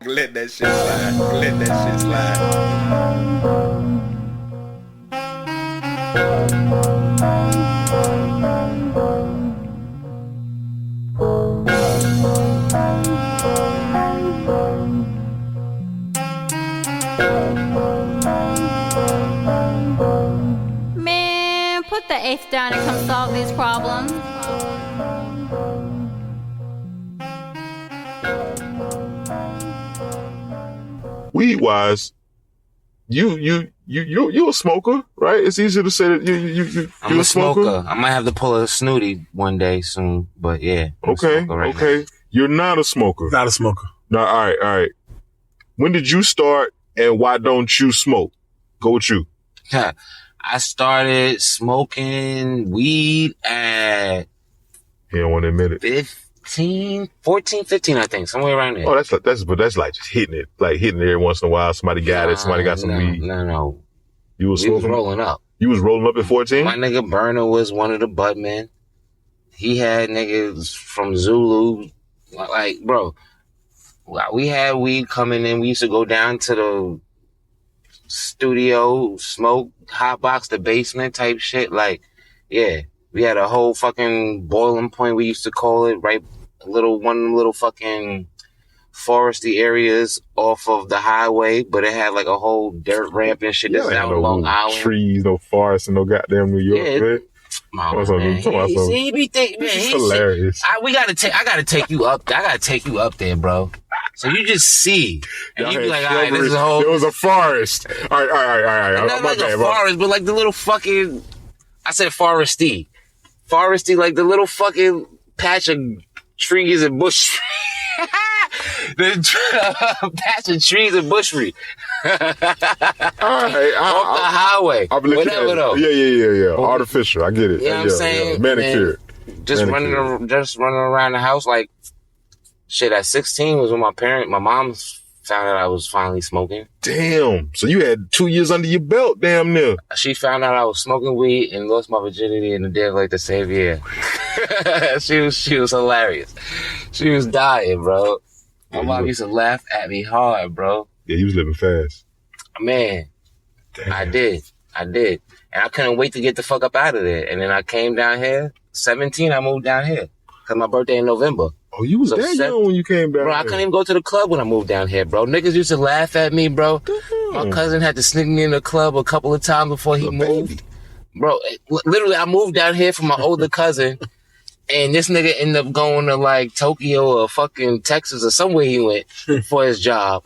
Let that shit slide. Let that shit slide. Man, put the eighth down and come solve these problems. Weed wise, you a smoker, right? It's easy to say that I'm a smoker. I might have to pull a snooty one day soon, but yeah. Okay. Now. You're not a smoker. Not a smoker. No, all right. When did you start, and why don't you smoke? Go with you. I started smoking weed at You don't want to admit it. 14, 15, I think, somewhere around there. Oh, that's like just hitting it every once in a while. Somebody got it. Somebody got some weed. No. You was We was smoking. rolling up. You was rolling up at 14. My nigga Burner was one of the budmen. He had niggas from Zulu. Like, bro, we had weed coming in. We used to go down to the studio, smoke, hotbox the basement type shit. Like, yeah, we had a whole fucking boiling point, we used to call it, right? One little fucking foresty areas off of the highway, but it had like a whole dirt ramp and shit. That's down no Long Island. trees, no forests, and no goddamn New York. Yeah. Man. Oh, man. He be thinking, man, This is hilarious. I gotta take you up. I gotta take you up there, bro. So you just see, and you be like, all right, this is a whole. There was a forest. All right. Not like a forest, but like the little fucking. I said foresty, like the little fucking patch of trees and bush. The patch of trees and bushry. All right, Off the highway. Whatever though. Yeah. Artificial. I get it. You know what I'm saying? Manicured. Just running around the house like shit. At 16 was when my mom found out I was finally smoking. Damn. So you had 2 years under your belt, damn near. She found out I was smoking weed and lost my virginity in the day of like the same year. She was hilarious. She was dying, bro. My mom used to laugh at me hard, bro. Yeah, you was living fast. Man, damn. I did. And I couldn't wait to get the fuck up out of there. And then I came down here. 17, I moved down here. Cause my birthday in November. Oh, you was so that young when you came back. Bro, I couldn't even go to the club when I moved down here, bro. Niggas used to laugh at me, bro. Damn. My cousin had to sneak me in the club a couple of times before he moved. Baby. Bro, literally, I moved down here from my older cousin. And this nigga ended up going to like Tokyo or fucking Texas or somewhere he went for his job.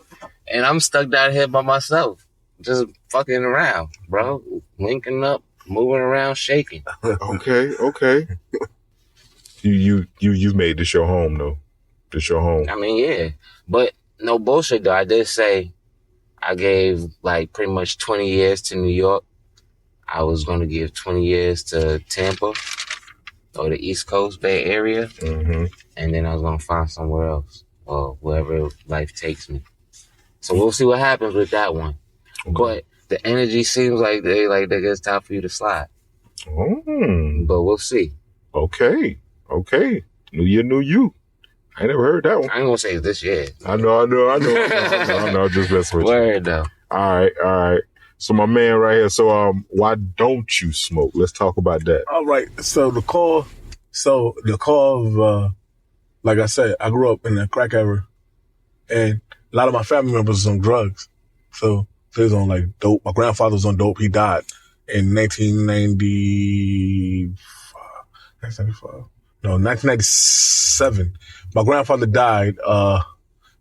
And I'm stuck down here by myself. Just fucking around, bro. Linking up, moving around, shaking. Okay. You made this your home though. This your home. I mean, yeah. But no bullshit though. I did say I gave like pretty much 20 years to New York. I was going to give 20 years to Tampa or the East Coast Bay Area. Mm-hmm. And then I was going to find somewhere else or wherever life takes me. So we'll see what happens with that one. Okay. But the energy seems like it's time for you to slide. But we'll see. Okay. New year, new you. I never heard that one. I ain't gonna say it's this year. I know. I'm just messing with you. Word though. All right. So my man right here. So why don't you smoke? Let's talk about that. All right. So the call of like I said, I grew up in the crack era, and a lot of my family members was on drugs. So they was on like dope. My grandfather was on dope. He died in 1997. My grandfather died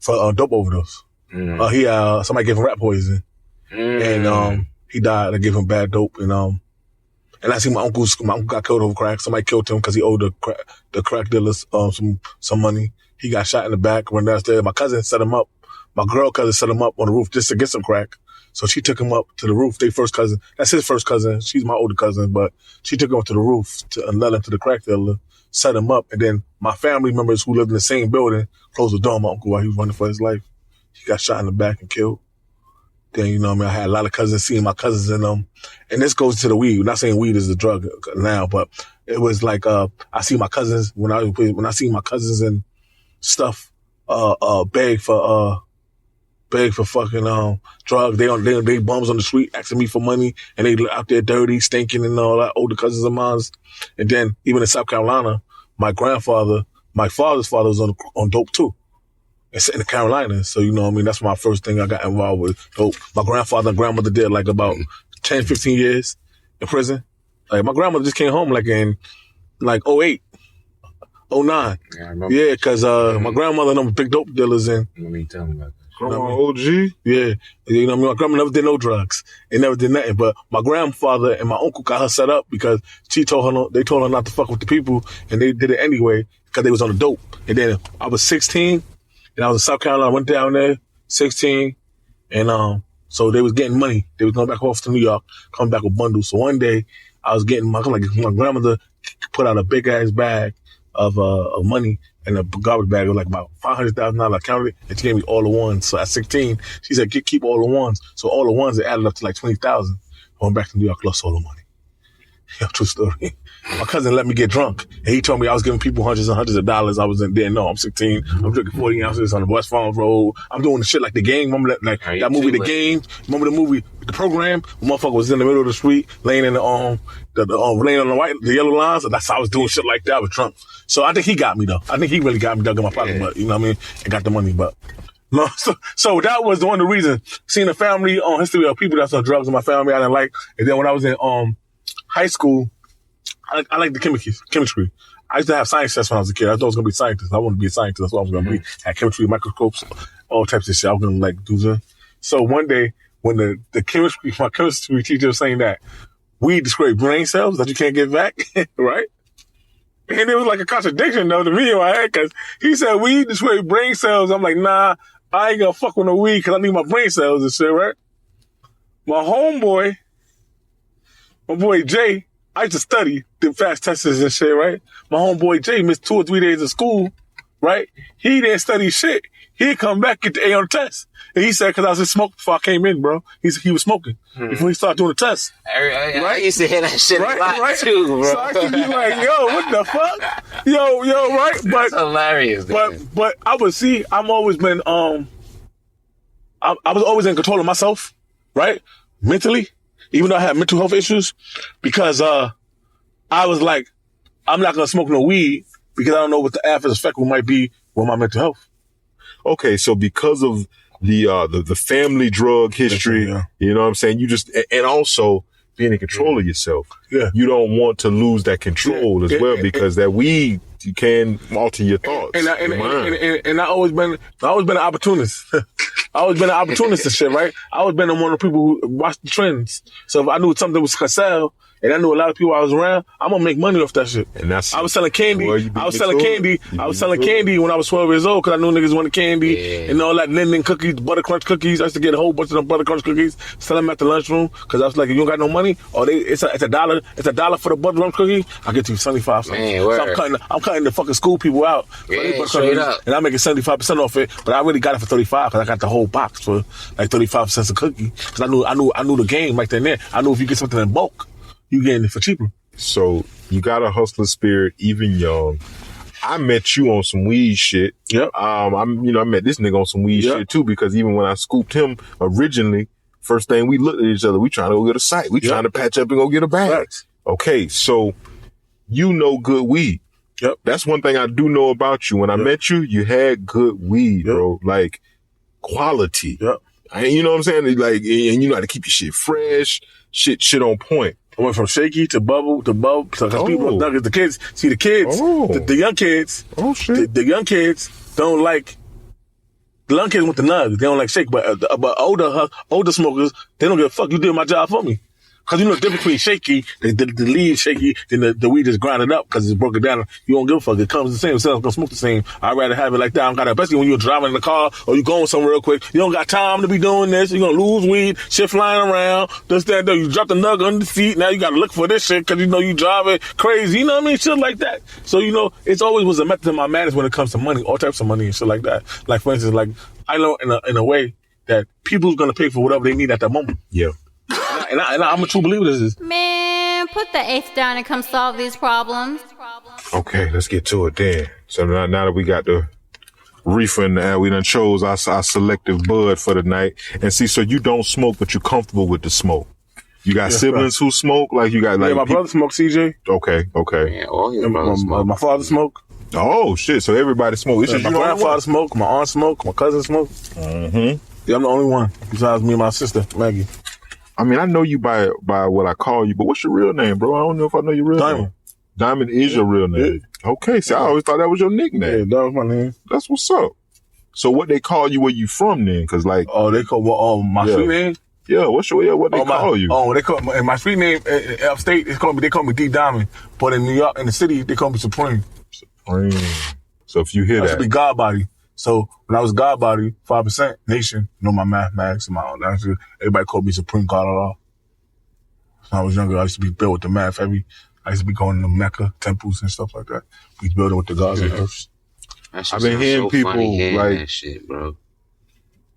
for a dope overdose. Somebody gave him rat poison, and he died. They gave him bad dope, and I see my uncle got killed over crack. Somebody killed him because he owed the crack dealers some money. He got shot in the back, went downstairs. My cousin set him up. My girl cousin set him up on the roof just to get some crack. So she took him up to the roof. They first cousin. That's his first cousin. She's my older cousin, but she took him up to the roof and led him to the crack dealer, set him up. And then my family members who lived in the same building closed the door on my uncle while he was running for his life. He got shot in the back and killed. Then, you know what I mean? I had a lot of cousins, seeing my cousins in them. And this goes to the weed. We're not saying weed is a drug now, but it was like, I see my cousins, when I see my cousins and stuff, beg for fucking, drugs. They bums on the street asking me for money, and they out there dirty, stinking and all that, older cousins of mine. And then even in South Carolina, my father's father was on dope too. It's in the Carolinas. So, you know what I mean? That's my first thing I got involved with dope. My grandfather and grandmother did like about 10, 15 years in prison. Like my grandmother just came home like in like 08, 09. Yeah, cause, my grandmother and them big dope dealers in. Let me tell me about that. Grandma OG? Yeah. You know what I mean? My grandma never did no drugs. They never did nothing. But my grandfather and my uncle got her set up because they told her not to fuck with the people, and they did it anyway because they was on the dope. And then I was 16 and I was in South Carolina. I went down there, 16, and so they was getting money. They was going back off to New York, coming back with bundles. So one day I was getting my grandmother put out a big ass bag of money, and the garbage bag was like about $500,000. I counted it, and she gave me all the ones. So at 16, she said, keep all the ones. So all the ones, it added up to like 20,000. I went back to New York, lost all the money. Yeah, true story. My cousin let me get drunk, and he told me I was giving people hundreds and hundreds of dollars. I was in there. No, I'm 16. I'm drinking 40 ounces on the West Farms Road. I'm doing the shit like The Game. Remember that movie, The Game? Remember the movie, The Program? The motherfucker was in the middle of the street, laying in laying on the yellow lines. And that's how I was doing shit like that. I was drunk. So I think he got me though. I think he really got me dug in my pocket, but you know what I mean? And got the money, but. No, so that was one of the reasons. Seeing a family on history of people that's on drugs in my family, I didn't like. And then when I was in high school, I like the chemistry. I used to have science tests when I was a kid. I thought I was going to be a scientist. I wanted to be a scientist. That's what I was going to be. I had chemistry, microscopes, all types of shit. I was going to like do that. So one day when my chemistry teacher was saying that weed destroys brain cells that you can't get back, right? And it was like a contradiction though to me in my head, because he said weed destroys brain cells. I'm like, nah, I ain't going to fuck with no weed because I need my brain cells and shit, right? My boy Jay, I used to study, did fast tests and shit, right? My homeboy Jay missed 2 or 3 days of school, right? He didn't study shit. He'd come back, get the A on the test. And he said, because I was in smoke before I came in, bro. He was smoking before he started doing the test. I used to hear that shit a lot too, bro. So I used to be like, yo, what the fuck? Yo, right? But that's hilarious. But I would see, I've always been, I was always in control of myself, right? Mentally. Even though I had mental health issues, because I was like, I'm not gonna smoke no weed because I don't know what the adverse effect might be with my mental health. Okay, so because of the family drug history, yeah. You know what I'm saying? You just, and also being in control of yourself. Yeah. You don't want to lose that control as well, because that weed, you can alter your thoughts. And I always been an opportunist. I always been an opportunist and shit, right? I always been one of the people who watched the trends. So if I knew something was gonna sell, and I knew a lot of people I was around, I'm gonna make money off that shit. And I was selling candy. I was selling candy when I was 12 years old, because I knew niggas wanted candy and all that Linden cookies, butter crunch cookies. I used to get a whole bunch of them butter crunch cookies, sell them at the lunchroom, because I was like, if you don't got no money, or it's a $1. It's $1 for the butter crunch cookie. I get you 75 cents. So I'm cutting the fucking school people out. Straight up. And I'm making 75% off it, but I really got it for 35 because I got the whole box for like 35 cents a cookie. Because I knew the game right then and there. I knew if you get something in bulk, you getting it for cheaper. So you got a hustler spirit, even young. I met you on some weed shit. Yep. I met this nigga on some weed shit too, because even when I scooped him originally, first thing we looked at each other, we trying to go get a site. We trying to patch up and go get a bag. Right. Okay, so you know good weed. Yep. That's one thing I do know about you. When I met you, you had good weed, bro. Like quality. Yep. You know what I'm saying? Like, and you know how to keep your shit fresh, shit on point. I went from shaky to bubble because people, the kids, the young kids, the young kids don't like, the young kids want the nugs, they don't like shake, but older smokers, they don't give a fuck, you did my job for me. Cause you know the difference between shaky, the lead is shaky, then the weed is grinded up because it's broken down. You don't give a fuck. It comes the same. Someone's gonna smoke the same. I'd rather have it like that. I don't got, especially when you're driving in the car or you going somewhere real quick. You don't got time to be doing this. You're gonna lose weed, shit flying around. This, that, you drop the nug under the seat. Now you gotta look for this shit because you know you driving crazy. You know what I mean? Shit like that. So, you know, it's always was a method of my madness when it comes to money, all types of money and shit like that. Like, for instance, like, I know in a way that people's gonna pay for whatever they need at that moment. Yeah. And I'm a true believer this is. Man, put the eighth down and come solve these problems. Okay, let's get to it then. So now that we got the reefer in the air, we done chose our selective bud for the night. And see, so you don't smoke, but you're comfortable with the smoke. You got siblings who smoke? Like you got like my brother smokes, CJ. Okay. Yeah, all his brothers smoke. My father smoke. Oh shit! So everybody smoke. It's just my grandfather smoke. My aunt smoke. My cousin smoke. Mm-hmm. Yeah, I'm the only one besides me and my sister Maggie. I mean, I know you by what I call you, but what's your real name, bro? I don't know if I know your real name. Diamond is your real name. Yeah. Okay, see, I always thought that was your nickname. Yeah, that was my name. That's what's up. So what they call you where you from then? Cause like, they call my street name. Yeah, what they call you? Oh, they call my street name upstate. They call me D Diamond, but in New York, in the city, they call me Supreme. Supreme. So if you hear that, should be God Body. So when I was God Body, 5% Nation, my mathematics and my own answer. Everybody called me Supreme God Allah. When I was younger, I used to be built with the math heavy. I used to be going to Mecca temples and stuff like that. We building with the gods and earths. I've been hearing people like that shit, bro.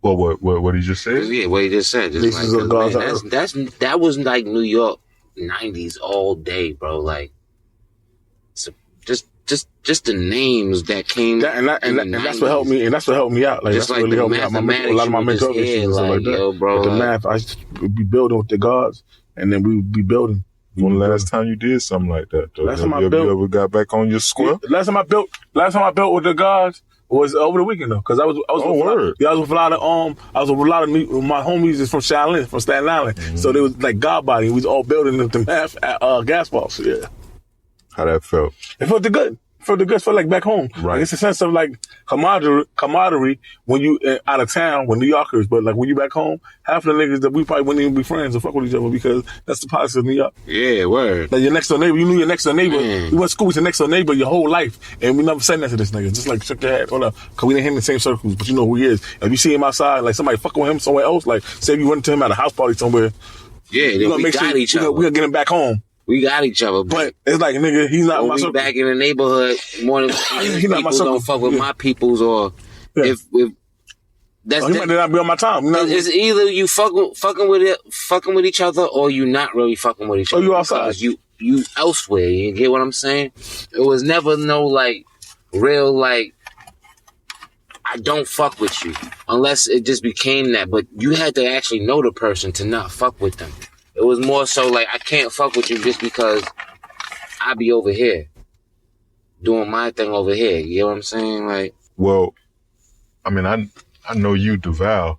What he just said? Yeah, what he just said. Just like, man, that was like New York 90s all day, bro. Like, so just the names that came. And that's what helped me. And that's what helped me out. Like, just that's like what really helped me out. A lot of my mental issues and stuff like that. Yo, bro, with the math, I used to be building with the gods, and then we would be building. When the last time you did something like that, though? Last time I built, you ever got back on your square? Last time I built with the gods was over the weekend though, because I was with a lot of my homies is from Staten Island, mm-hmm. So they was like God Body. We was all building the math gas balls. Yeah, how that felt? It felt good. It felt like back home. Right. Like, it's a sense of like camaraderie when you out of town with New Yorkers, but like when you back home, half of the niggas that we probably wouldn't even be friends or fuck with each other because that's the politics of New York. Yeah, word. Like your next door neighbor, you knew your next door neighbor. You went to school with your next door neighbor your whole life, and we never said that to this nigga. Just like shook your head, hold up, because we didn't hang in the same circles, but you know who he is. If you see him outside, like somebody fucking with him somewhere else, like say if you went to him at a house party somewhere, then we got each other. We're gonna get him back home. We got each other, but it's like, nigga, he's not my circle. Back in the neighborhood, more than he's not my circle. Don't fuck with my peoples, or if that's he might not be on my time. It's either you fucking with each other, or you not really fucking with each other. Or you outside. You elsewhere. You get what I'm saying? It was never no like real like I don't fuck with you unless it just became that. But you had to actually know the person to not fuck with them. It was more so like, I can't fuck with you just because I be over here doing my thing over here. You know what I'm saying? Like, well, I mean, I know you, Duvalet.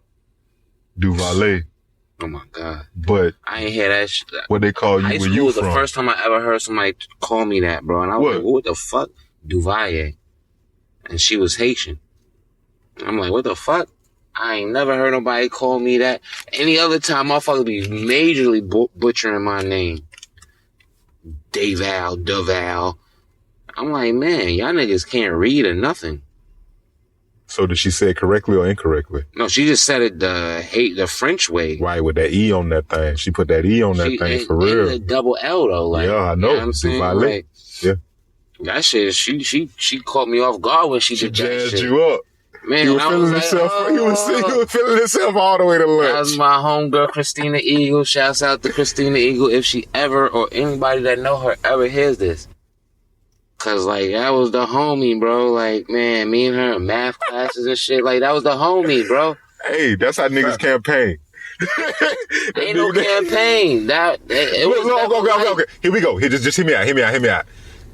Oh my God. But I ain't hear that shit. What they call you where you from? Was the first time I ever heard somebody call me that, bro. And I was like, what the fuck? Duvalet. And she was Haitian. I'm like, what the fuck? I ain't never heard nobody call me that. Any other time, motherfuckers be majorly butchering my name. Duval. I'm like, man, y'all niggas can't read or nothing. So did she say it correctly or incorrectly? No, she just said it the French way. Right, with that E on that thing. She put that E on that thing for real. And the double L though. Like, yeah, I know. You know what I'm saying? Like, yeah. That shit, she caught me off guard when she did that shit. She jazzed you up. Man, he was feeling himself. He was feeling himself all the way to lunch. That was my homegirl, Christina Eagle. Shouts out to Christina Eagle if she ever, or anybody that know her ever hears this. Cause like, that was the homie, bro. Like, man, me and her in math classes and shit. Like, that was the homie, bro. Hey, that's how niggas campaign. Ain't no campaign. Okay. Here we go. Just hear me out.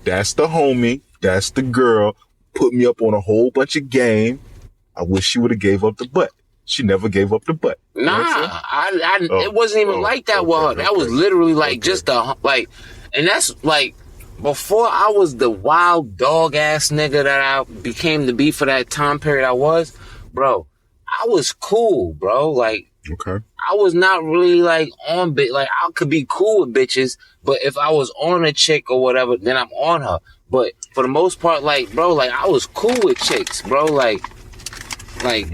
That's the homie. That's the girl. Put me up on a whole bunch of game. I wish she would have gave up the butt. She never gave up the butt. Nah, it wasn't even like that with her. That was literally like just like, and that's like before I was the wild dog ass nigga that I became to be for that time period I was, bro. I was cool, bro. Like, okay. I was not really like on like I could be cool with bitches, but if I was on a chick or whatever, then I'm on her. But for the most part, like, bro, like I was cool with chicks, bro. Like. Okay.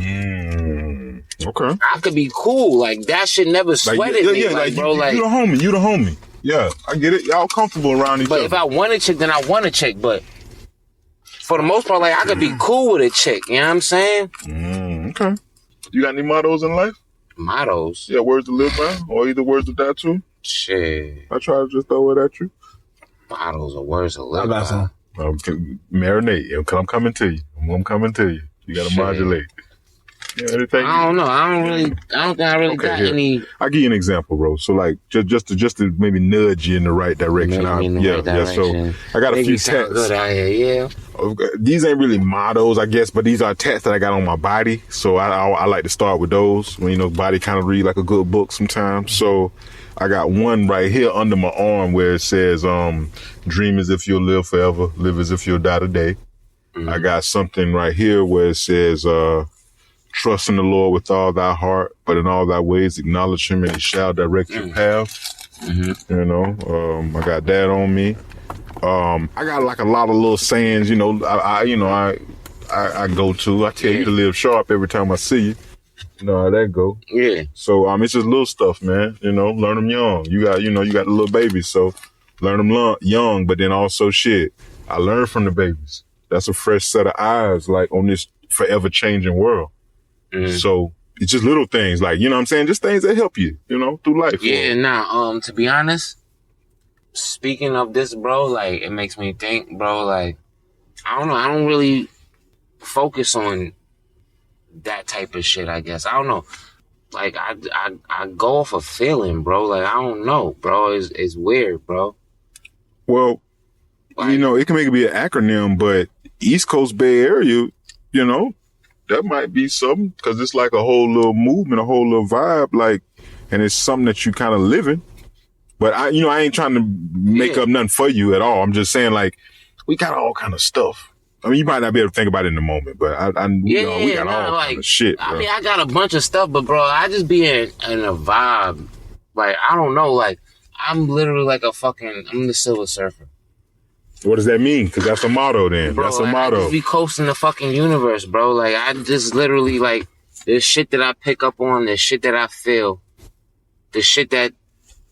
I could be cool. Like, that shit never sweated me. Like, bro, like. You the homie. Yeah, I get it. Y'all comfortable around each other. But if I want a chick, then I want a chick. But for the most part, like, I could be cool with a chick. You know what I'm saying? Okay. You got any mottos in life? Mottos? Yeah, words to live by, or either words to die to. Shit. I try to just throw it at you. Mottos or words to live I got by. some. Marinate, cause I'm coming to you. I'm coming to You gotta Shit. modulate. Yeah, anything. I don't know. I don't think I really got here. any. I'll give you an example, bro. So like just to maybe nudge you in the right direction. Maybe in the right direction. So I got a Make few me sound tats. good out here, yeah. These ain't really mottos, I guess, but these are tats that I got on my body. So I like to start with those when, body kind of read like a good book sometimes. So I got one right here under my arm where it says, dream as if you'll live forever, live as if you'll die today. Mm-hmm. I got something right here where it says, trust in the Lord with all thy heart, but in all thy ways acknowledge him and he shall direct your path. Mm-hmm. I got that on me. I got like a lot of little sayings, I go to. I tell you to live sharp every time I see you. You know how that go. Yeah. So, it's just little stuff, man. Learn them young. You got the little babies, so learn them young, but then also shit. I learned from the babies. That's a fresh set of eyes, like on this forever changing world. Mm-hmm. So it's just little things, like, you know what I'm saying? Just things that help you, through life. Yeah, to be honest, speaking of this, bro, like, it makes me think, bro, like, I don't know. I don't really focus on that type of shit, I guess. I don't know. Like, I go off a feeling, bro. Like, I don't know, bro. It's weird, bro. Well, like, it can maybe be an acronym, but East Coast Bay Area, that might be something, because it's like a whole little movement, a whole little vibe, like, and it's something that you kind of living. But I ain't trying to make up nothing for you at all. I'm just saying, like, we got all kind of stuff. I mean, you might not be able to think about it in the moment, but we got all kind of shit. Bro. I mean, I got a bunch of stuff, but bro, I just be in a vibe. Like, I don't know, like, I'm literally like I'm the Silver Surfer. What does that mean? Because that's a motto then. Bro, that's a motto. I just be coasting the fucking universe, bro. Like, I just literally, like, there's shit that I pick up on, there's shit that I feel, there's shit that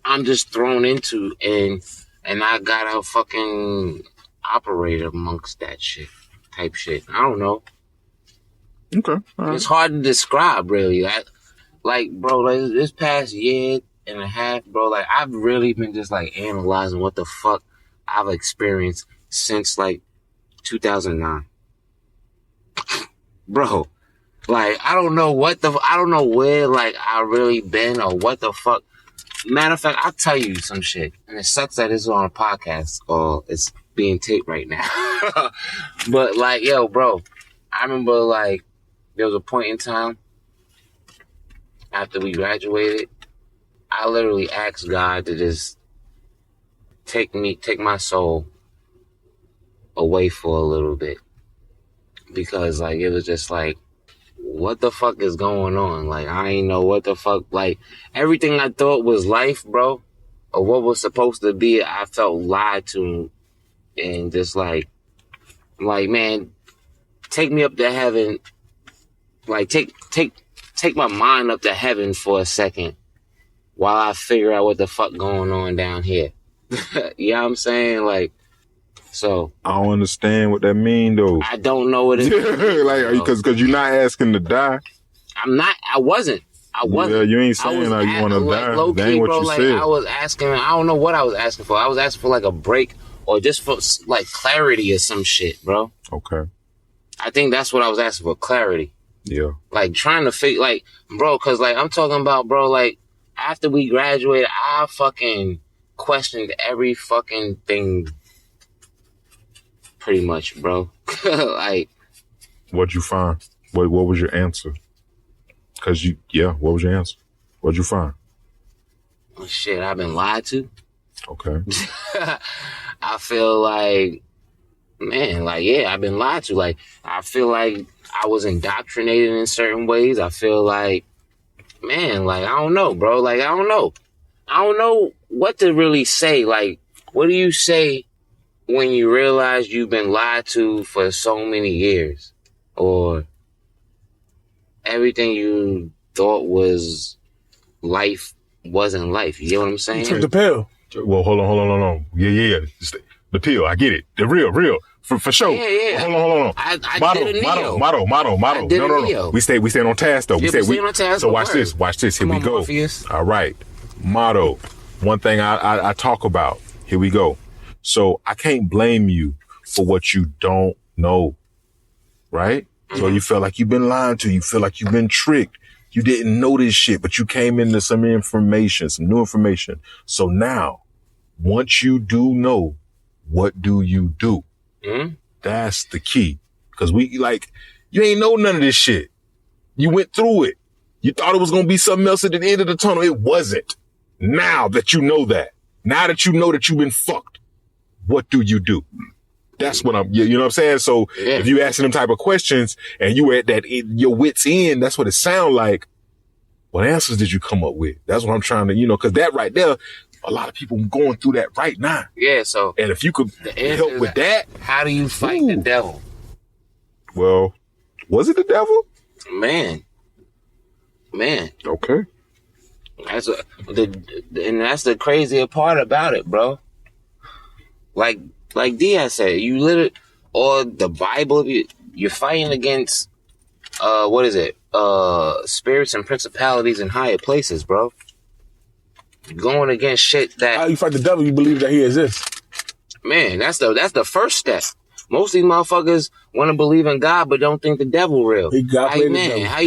I'm just thrown into, and I gotta fucking operate amongst that shit, type shit. I don't know. Okay. Right. It's hard to describe, really. Like, bro, like, this past year and a half, bro, like, I've really been just, like, analyzing what the fuck I've experienced since, like, 2009. Bro, like, I don't know where, like, I really been or what the fuck. Matter of fact, I'll tell you some shit. And it sucks that it's on a podcast or it's being taped right now. But, like, yo, bro, I remember, like, there was a point in time after we graduated, I literally asked God to just take my soul away for a little bit. Because, like, it was just like, what the fuck is going on? Like, I ain't know what the fuck, like, everything I thought was life, bro, or what was supposed to be, I felt lied to, and just like, man, take me up to heaven, like, take my mind up to heaven for a second, while I figure out what the fuck going on down here. You know what I'm saying? Like, so I don't understand what that mean though. I don't know what it means. Like, because you're not asking to die. I wasn't. Yeah, you ain't saying how you want to die. Low That key, ain't what bro, you like, said. I was asking, I don't know what I was asking for. I was asking for like a break or just for like clarity or some shit, bro. Okay. I think that's what I was asking for, clarity. Yeah. Like, trying to figure, like, bro, because, like, I'm talking about, bro, like, after we graduated, I fucking questioned every fucking thing pretty much, bro. Like, What'd you find? What was your answer? Because what was your answer? What'd you find? shit, I've been lied to. Okay. I feel like, man, like, yeah, I've been lied to. Like, I feel like I was indoctrinated in certain ways. I feel like, man, like, I don't know, bro. Like, I don't know. I don't know what to really say. Like, what do you say when you realize you've been lied to for so many years? Or everything you thought was life wasn't life. You know what I'm saying? You took the pill. Well, hold on. Yeah. It's the pill, I get it. The real. For sure. Yeah. Hold on. I did a Neo. Model. did a No. Neo. We stayed on task though. Yeah, we stayed on task, So but watch word. this. Here Come we on, go. Morpheus. All right. Motto. One thing I talk about. Here we go. So I can't blame you for what you don't know. Right? So you feel like you've been lied to. You feel like you've been tricked. You didn't know this shit, but you came into some new information. So now, once you do know, what do you do? That's the key. Cause you ain't know none of this shit. You went through it. You thought it was going to be something else at the end of the tunnel. It wasn't. Now that you know that you've been fucked, what do you do? That's what you know what I'm saying? So if you asking them type of questions and you were at your wit's end, that's what it sound like. What answers did you come up with? That's what I'm trying to, cause that right there, a lot of people going through that right now. Yeah, so. And if you could help with that. How do you fight the devil? Well, was it the devil? Man. Okay. That's the crazier part about it, bro. Like Diaz said, you literally, or the Bible, you're fighting against, spirits and principalities in higher places, bro. You're going against shit that. How you fight the devil? You believe that he exists. Man, that's the first step. Most of these motherfuckers want to believe in God, but don't think the devil real. The devil. How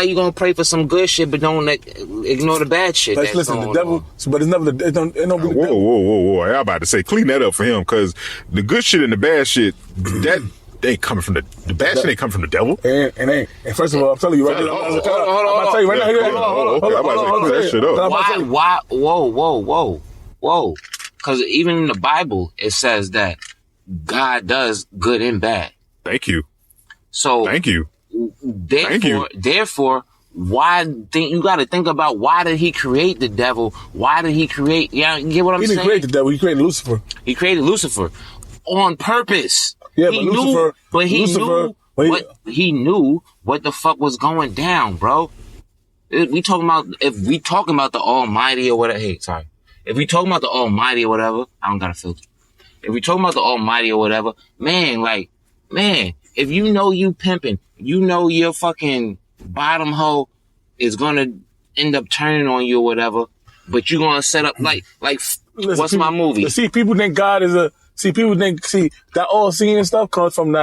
you gonna pray for some good shit, but don't ignore the bad shit? Listen, the devil, but it's never it don't be the devil. Whoa. I'm about to say, clean that up for him, because the good shit and the bad shit, that they ain't coming from the bad shit ain't coming from the devil. And first of all, I'm telling you right now. I'm about to tell you right now. I'm about to clear that shit up. Why? Whoa. Because even in the Bible, it says that God does good and bad. Thank you. So thank you. Therefore, you got to think about why did he create the devil? Why did he create? Yeah, you get what I'm saying? He didn't create the devil. He created Lucifer. He created Lucifer on purpose. Yeah, he knew what the fuck was going down, bro. If we talking about the Almighty or whatever. Hey, sorry. If we talking about the Almighty or whatever, I don't got a filter. If we talking about the Almighty or whatever, man, if you know you pimping, you know your fucking bottom hoe is gonna end up turning on you or whatever, but you gonna set up Listen, what's my movie? People think God is that all seeing stuff comes from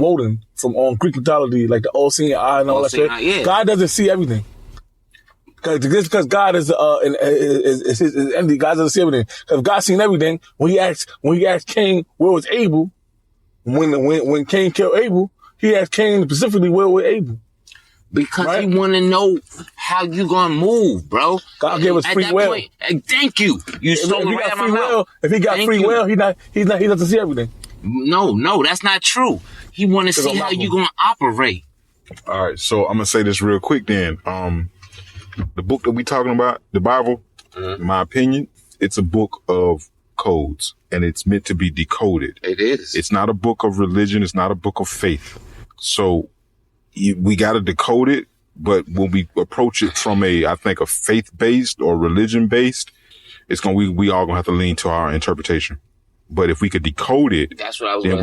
Woden, from Greek mythology, like the all seeing eye and all that shit. Yeah. God doesn't see everything. Because God is his entity. God doesn't see everything. Because God seen everything. When he asked Cain where was Abel, when Cain killed Abel, he asked Cain specifically where was Abel. Because he want to know how you gonna move, bro. God gave us free will. Thank you. You stole it right out of my mouth. If he got free will, he doesn't see everything. No, that's not true. He want to see how you gonna operate. All right, so I'm gonna say this real quick then. The book that we talking about, the Bible, in my opinion, it's a book of codes, and it's meant to be decoded. It is. It's not a book of religion. It's not a book of faith. So we got to decode it, but when we approach it from I think a faith-based or religion-based, we all gonna have to lean to our interpretation. But if we could decode it, that's what I was then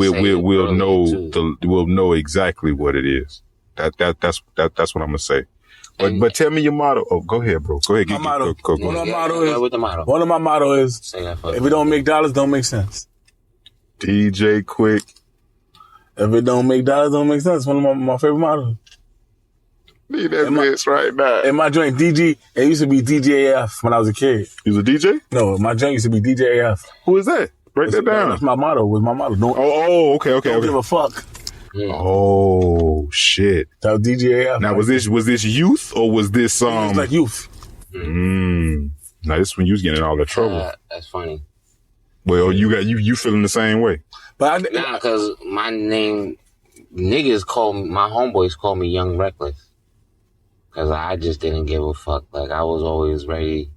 we'll know exactly what it is. That's what I'm gonna say. But tell me your motto. Oh, go ahead, bro. Go ahead. My motto. Go. One of my motto is, if it don't make dollars, don't make sense. DJ Quick. If it don't make dollars, don't make sense. One of my favorite mottos. Need that bitch right now. In my joint, it used to be DJAF when I was a kid. You was a DJ? No, my joint used to be DJAF. Who is that? Break that down. That's my motto. Okay. Don't give a fuck. Oh shit! That was DJAF. Now was this youth or was this It's like youth. Now this when you was getting in all that trouble. That's funny. Well, you feeling the same way. But because my name, my homeboys call me Young Reckless. Because I just didn't give a fuck. Like, I was always ready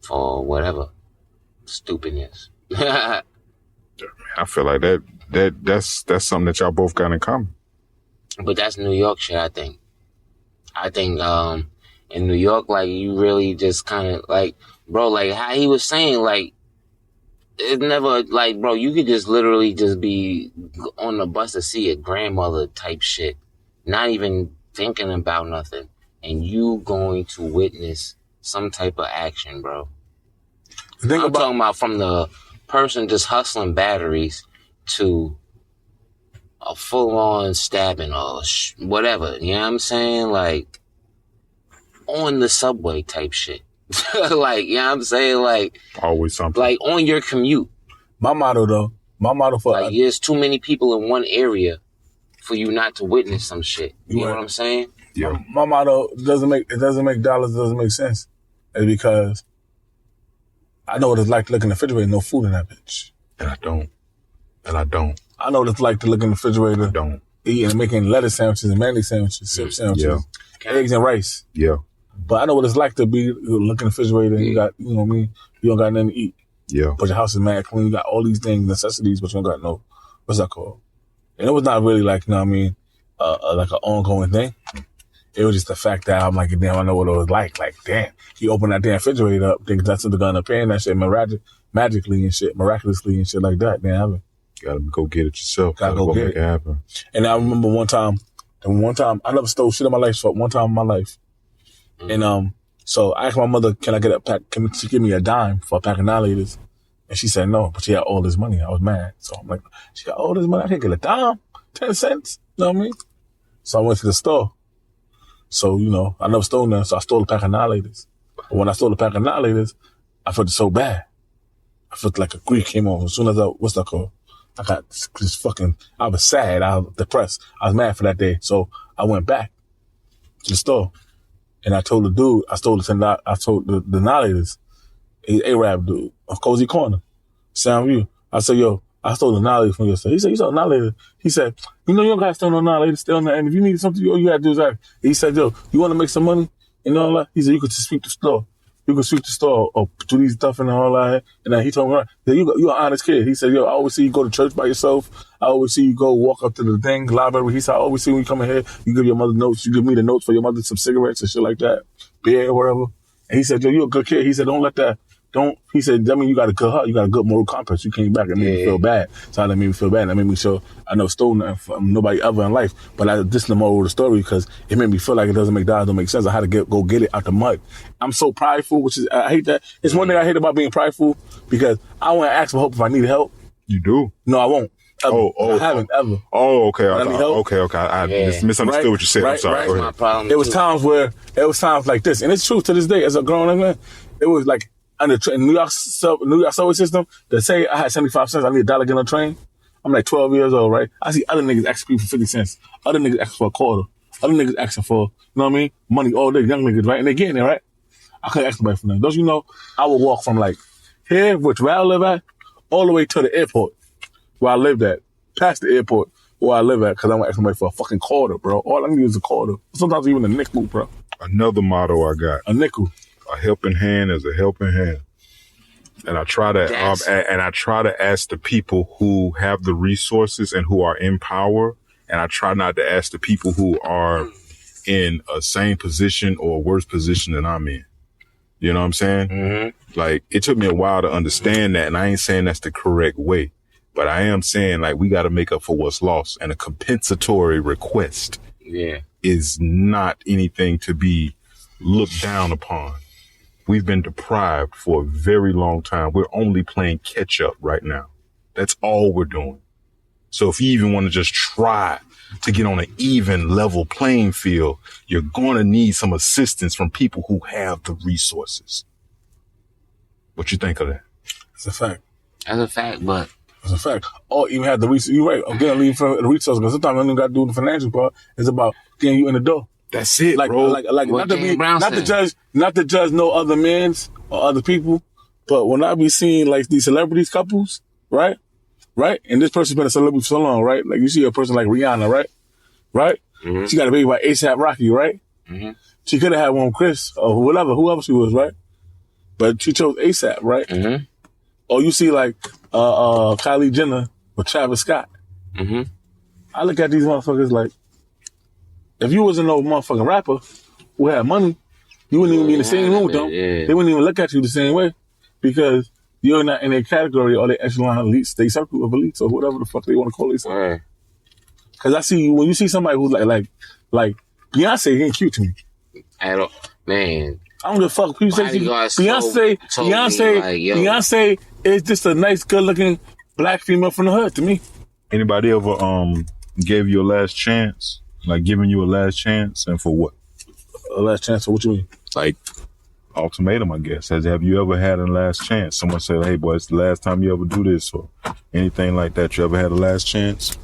for whatever stupidness. I feel like that's something that y'all both got in common. But that's New York shit, I think. In New York, like, you really just kind of, like, bro, like, how he was saying, like, It's never like, bro, you could just literally just be on the bus to see a grandmother type shit, not even thinking about nothing, and you going to witness some type of action, bro. I'm talking about from the person just hustling batteries to a full-on stabbing or whatever, you know what I'm saying? Like, on the subway type shit. Like, you know what I'm saying? Like, always something. Like, on your commute. My motto for... Like, there's too many people in one area for you not to witness some shit. You know what I'm saying? Yeah. My motto doesn't make dollars, doesn't make sense. It's because I know what it's like to look in the refrigerator and no food in that bitch. And I don't. I know what it's like to look in the refrigerator, eating and making lettuce sandwiches and mayonnaise sandwiches, soup sandwiches, eggs and rice. Yeah. But I know what it's like to be looking in the refrigerator and you got, you know what I mean? You don't got nothing to eat. Yeah. But your house is mad clean. You got all these things, necessities, but you don't got no, what's that called? And it was not really like, you know what I mean, like an ongoing thing. It was just the fact that I'm like, damn, I know what it was like. Like, damn, he opened that damn refrigerator up, thinking that's what they're gonna pay and that shit magically and shit, miraculously and shit like that. Damn, you gotta go get it yourself. Gotta go get make it happen. And I remember one time, I never stole shit in my life, so one time in my life. And so I asked my mother, can I get a pack? Can she give me a dime for a pack of annihilators? And she said no, but she had all this money. I was mad. So I'm like, she got all this money. I can't get a dime, 10 cents. You know what I mean? So I went to the store. So, you know, I never stole nothing. So I stole a pack of annihilators. But when I stole a pack of annihilators, I felt so bad. I felt like a grief came on. As soon as what's that called? I got this fucking, I was sad. I was depressed. I was mad for that day. So I went back to the store. And I told the dude, I told the annihilators, Arab dude, a Cozy Corner, Soundview. I said, yo, I stole the annihilators from your store. He said, you stole the annihilators? He said, you know, you don't got to steal no annihilators, steal nothing. And if you need something, all you got to do is ask. He said, yo, you want to make some money? And all that? He said, you could just sweep the store. You can sweep the store or do these stuff and all that. And then he told me, you're an honest kid. He said, yo, I always see you go to church by yourself. I always see you go walk up to the thing, library. He said, I always see when you come in here, you give your mother notes. You give me the notes for your mother, some cigarettes and shit like that, beer or whatever. And he said, yo, you're a good kid. He said, don't let that, he said, that means you got a good heart. You got a good moral compass. You came back and made me feel bad. So that made me feel bad. That made me sure I never stole nothing from nobody ever in life. But this is the moral of the story because it made me feel like it doesn't make dollars, don't make sense. I had to go get it out the mud. I'm so prideful, which is, I hate that. It's one thing I hate about being prideful because I want to ask for help if I need help. You do? No, I won't. Ever. I haven't ever. Oh, okay. Okay. I misunderstood what you said. I'm sorry. That's my problem. It was times like this, and it's true to this day. As a grown man, it was like under New York subway system. They say I had 75 cents. I need $1 to get on a train. I'm like 12 years old, right? I see other niggas asking people for 50 cents. Other niggas asking for a quarter. Other niggas asking for, you know what I mean, money all day. Young niggas, right? And they getting it, right? I couldn't ask nobody for nothing. Don't you know? I would walk from like here, which where I live at, all the way to the airport. Where I lived at, past the airport where I live at, because I won't ask somebody for a fucking quarter, bro. All I need is a quarter. Sometimes even a nickel, bro. Another motto I got. A nickel. A helping hand is a helping hand. And I try to ask the people who have the resources and who are in power. And I try not to ask the people who are in a same position or a worse position than I'm in. You know what I'm saying? Mm-hmm. Like, it took me a while to understand that. And I ain't saying that's the correct way. But I am saying, like, we got to make up for what's lost. And a compensatory request is not anything to be looked down upon. We've been deprived for a very long time. We're only playing catch up right now. That's all we're doing. So if you even want to just try to get on an even level playing field, you're going to need some assistance from people who have the resources. What you think of that? It's a fact. That's a fact, but... It's a fact. Or even have the resources. You're right. Again, leave for the resources. Because sometimes I don't got to do the financial part. It's about getting you in the door. That's it, like, bro. Like not to judge no other men's or other people, but when I be seeing like these celebrities couples, right? And this person's been a celebrity for so long, right? Like you see a person like Rihanna, right? Mm-hmm. She got a baby by A$AP Rocky, right? Mm-hmm. She could have had one with Chris or whoever she was, right? But she chose A$AP, right? Mm-hmm. Or you see like Kylie Jenner with Travis Scott. Mm-hmm. I look at these motherfuckers like, if you wasn't no motherfucking rapper who had money, you wouldn't even be in the same room with them. Yeah. They wouldn't even look at you the same way because you're not in a category or the echelon elites, they circle of elites or whatever the fuck they want to call themselves. Because I see when you see somebody who's like Beyonce ain't cute to me. I don't, man. I don't give a fuck. People say Beyonce is just a nice, good-looking black female from the hood to me. Anybody ever gave you a last chance? Like giving you a last chance, and for what? A last chance for what you mean? Like ultimatum, I guess. Have you ever had a last chance? Someone said, "Hey, boy, it's the last time you ever do this," or anything like that. You ever had a last chance?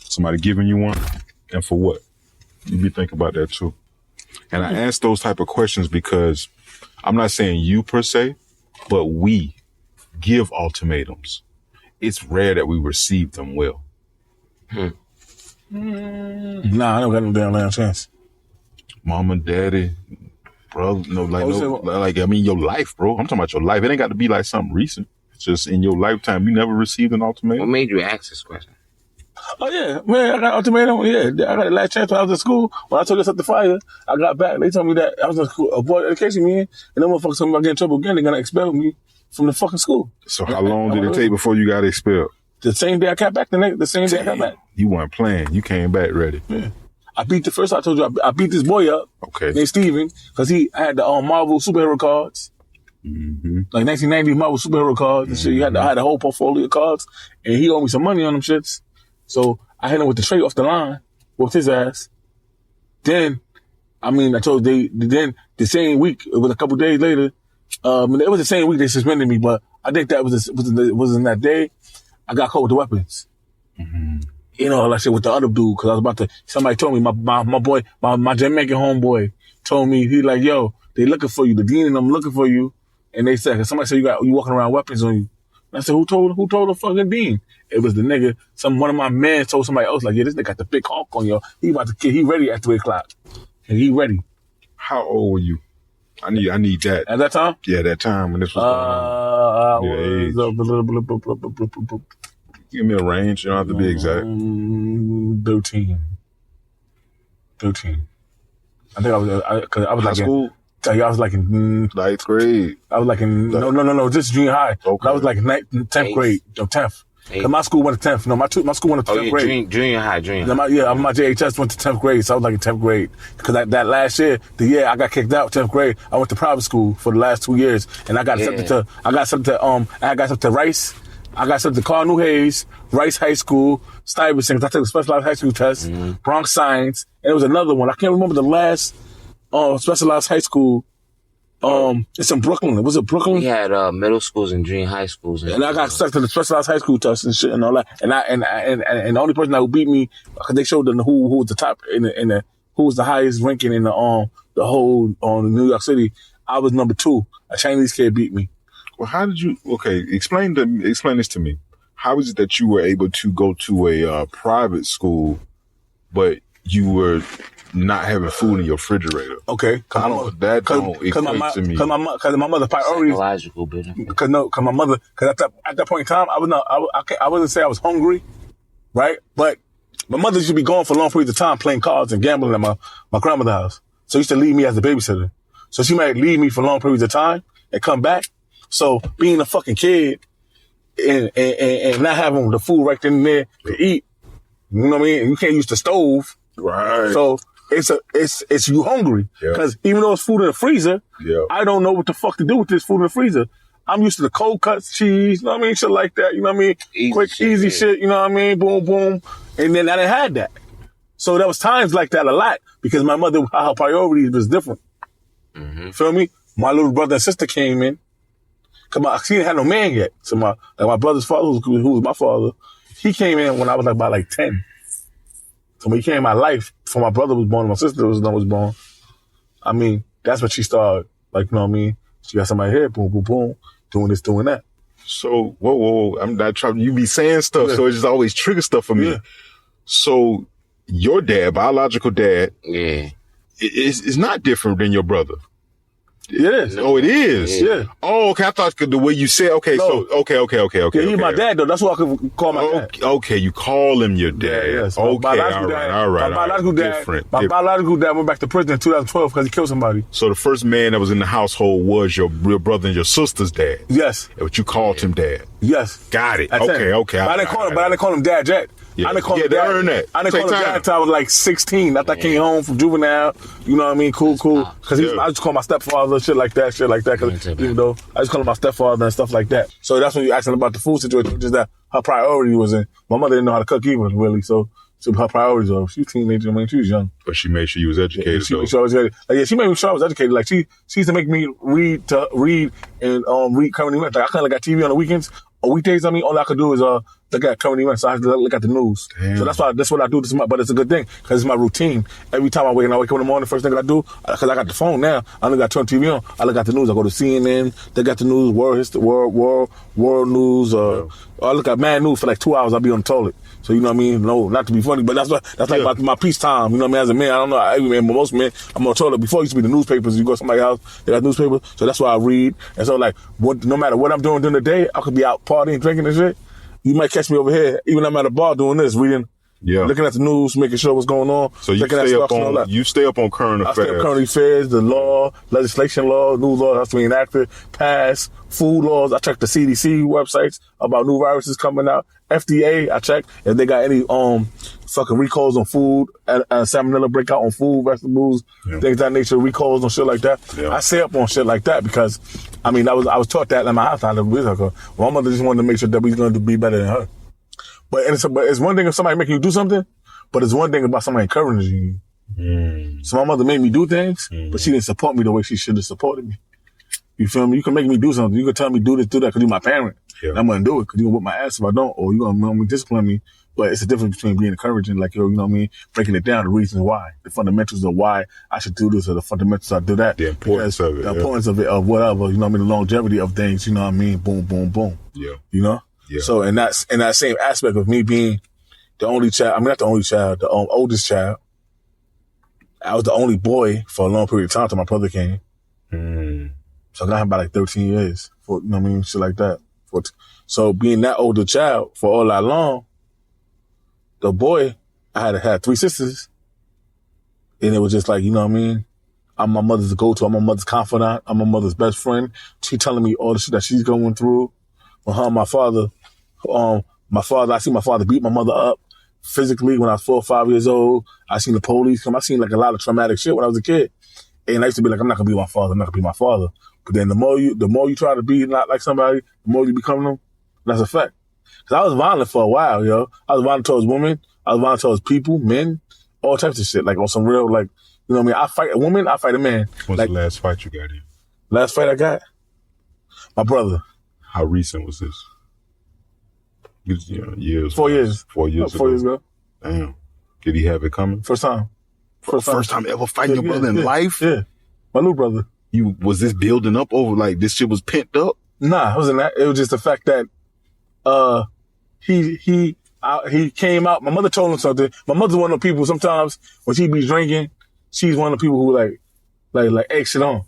Somebody giving you one, and for what? You be thinking about that too. And I ask those type of questions because I'm not saying you per se, but we give ultimatums. It's rare that we receive them well. Nah, I don't got no damn last chance. Mama, daddy, bro, I mean your life, bro. I'm talking about your life. It ain't got to be like something recent. It's just in your lifetime, you never received an ultimatum. What made you ask this question? Oh yeah, man, I got an ultimatum. Yeah, I got a last chance when I was in school. When I told us at the fire, I got back. They told me that I was in school, avoid education, man. And them motherfuckers told me about getting in trouble again. They're gonna expel me from the fucking school. So how long did it take before you got expelled? The same day I got back. The same day I got back. You weren't playing. You came back ready. Yeah. I beat I told you, I beat this boy up. Okay. Named Steven, because he had the Marvel superhero cards. Mm-hmm. Like 1990 Marvel superhero cards and shit. I had a whole portfolio of cards, and he owed me some money on them shits. So I hit him with the straight off the line, whooped his ass. Then, I told then the same week, it was a couple days later, it was the same week they suspended me, but I think that was in that day, I got caught with the weapons. Mm-hmm. You know, like I said, with the other dude, because I was about to, somebody told me, my boy, my Jamaican homeboy told me, he like, yo, they looking for you, the dean and them looking for you. And they said, somebody said you walking around weapons on you. And I said, who told the fucking dean? It was the nigga, one of my men told somebody else, like, yeah, this nigga got the big honk on you. He about to kill, he ready at 3 o'clock. And he ready. How old were you? I need that. At that time? Yeah, that time when this was going on. Give me a range. You don't have to be exact. 13. I think I was High like school? I was like in 9th grade. I was like in no, just junior high. Okay. I was like in 10th grade, 10th. Cause my school went to 10th. No, my school went to 10th grade. Junior high. My JHS went to 10th grade, so I was like in 10th grade. Cause that last year, the year I got kicked out 10th grade, I went to private school for the last 2 years, and I got accepted to Rice. I got accepted to Cardinal Hayes, Rice High School, Stuyvesant. I took a specialized high school test, Bronx Science, and it was another one. I can't remember the last specialized high school. It's in Brooklyn. Was it Brooklyn? We had middle schools and junior high schools, and I got stuck to the specialized high school test and shit and all that. And the only person that beat me, because they showed them who was the top who was the highest ranking in the whole New York City. I was number 2. A Chinese kid beat me. Well, how did you? Okay, explain this to me. How is it that you were able to go to a private school, but you were not having food in your refrigerator? Okay, that don't equate to me. Because my mother priorities. Psychological, bitch. Because my mother. Because at that point in time, I wouldn't say I was hungry, right? But my mother used to be gone for long periods of time playing cards and gambling at my grandmother's house. So she used to leave me as a babysitter. So she might leave me for long periods of time and come back. So being a fucking kid and not having the food right then and there to eat, you know what I mean? You can't use the stove. Right. So it's you hungry. Because even though it's food in the freezer, I don't know what the fuck to do with this food in the freezer. I'm used to the cold cuts, cheese, you know what I mean? Shit like that, you know what I mean? Easy shit, you know what I mean? Boom, boom. And then I didn't have that. So there was times like that a lot because my mother, her priorities was different. Mm-hmm. Feel me? My little brother and sister came in. Cause she didn't have no man yet. So my brother's father, who was my father, he came in when I was about 10. So when he came in my life, before my brother was born, my sister was born. I mean, that's when she started, you know what I mean? She got somebody here, boom, boom, boom, doing this, doing that. So, whoa, I'm not trying, you be saying stuff, so it just always triggers stuff for me. Yeah. So, your dad, biological dad, is not different than your brother. It is. Oh, it is? Yeah. Oh, okay. I thought the way you said, okay, No. so, okay. Yeah, he's my dad, though. That's what I could call my dad. Okay, you call him your dad. Yeah, yes. Okay, all right. My biological dad, Different. biological dad went back to prison in 2012 because he killed somebody. So the first man that was in the household was your real brother and your sister's dad. Yes. But you called him dad. Yes. Got it. That's Okay. But I didn't call him dad yet. Yeah. I didn't call Yeah, him they dad. earned that. I didn't Take call him dad time. until I was like 16. After I came home from juvenile, you know what I mean? Cool. Because I just call my stepfather, shit like that. Cause even though I just call him my stepfather and stuff like that. So that's when you asking about the food situation, just that her priority was in. My mother didn't know how to cook either, really. So her priorities were, she was a teenager, I mean, she was young. But she made sure you was educated, she was educated. She made me sure I was educated. Like, she used to make me read and read current events. Like, I kind of got TV on the weekends. On weekdays, I mean, all I could do is look at current events. So I had to look at the news. Damn. So that's what I do. But it's a good thing because it's my routine. Every time I wake up in the morning, first thing I do, because I got the phone now, I only got to turn TV on. I look at the news. I go to CNN. They got the news, world history, world news. I look at mad news for like 2 hours. I'll be on the toilet. So you know what I mean? No, not to be funny, but that's like my peace time. You know what I mean? As a man, I don't know. Every man, but most men, I'm on the toilet. Before it used to be the newspapers. You go to somebody's house, they got newspapers. So that's why I read. And so like, no matter what I'm doing during the day, I could be out partying, drinking and shit. You might catch me over here, even I'm at a bar doing this, reading, looking at the news, making sure what's going on. So you stay up on current affairs. I stay up current affairs, the law, legislation law, new law has to be enacted, passed, food laws. I check the CDC websites about new viruses coming out. FDA, I check if they got any fucking recalls on food, and salmonella breakout on food, vegetables, things of that nature, recalls on shit like that. Yeah. I stay up on shit like that because, I mean, I was taught that in my house. My mother just wanted to make sure that we was going to be better than her. But it's one thing if somebody making you do something, but it's one thing about somebody encouraging you. So my mother made me do things, but she didn't support me the way she should have supported me. You feel me? You can make me do something. You can tell me do this, do that, because you're my parent. Yeah. And I'm going to do it because you're going to whip my ass if I don't, or you're going to discipline me. But it's a difference between being encouraging, like, you know what I mean? Breaking it down, the reasons why, the fundamentals of why I should do this, or the fundamentals I do that. The importance of it. The importance of it, of whatever, you know what I mean? The longevity of things, you know what I mean? Boom, boom, boom. Yeah. You know? Yeah. So in that same aspect of me being the only child, I mean, not the only child, the oldest child, I was the only boy for a long period of time till my brother came. So I got him by like 13 years, you know what I mean? Shit like that. So being that older child for all that long, the boy, I had 3 sisters. And it was just like, you know what I mean? I'm my mother's go-to. I'm my mother's confidant. I'm my mother's best friend. She telling me all the shit that she's going through. With her and my father, I see my father beat my mother up physically when I was 4 or 5 years old. I seen the police come. I seen like a lot of traumatic shit when I was a kid. And I used to be like, I'm not gonna be my father. I'm not gonna be my father. But then the more you try to be not like somebody, the more you become them. That's a fact. Cause I was violent for a while, yo. I was violent towards women. I was violent towards people, men, all types of shit. Like on some real, like, you know what I mean? I fight a woman, I fight a man. What's like, the last fight you got in? Last fight I got? My brother. How recent was this? Years. 4 years. 4 years ago. 4 years ago. Damn. Did he have it coming? First time. First time ever fighting your brother in life? Yeah. My little brother. Was this building up over, like, this shit was pent up? Nah, it wasn't that. It was just the fact that, he came out. My mother told him something. My mother's one of the people, sometimes when she be drinking, she's one of the people who like egg shit on.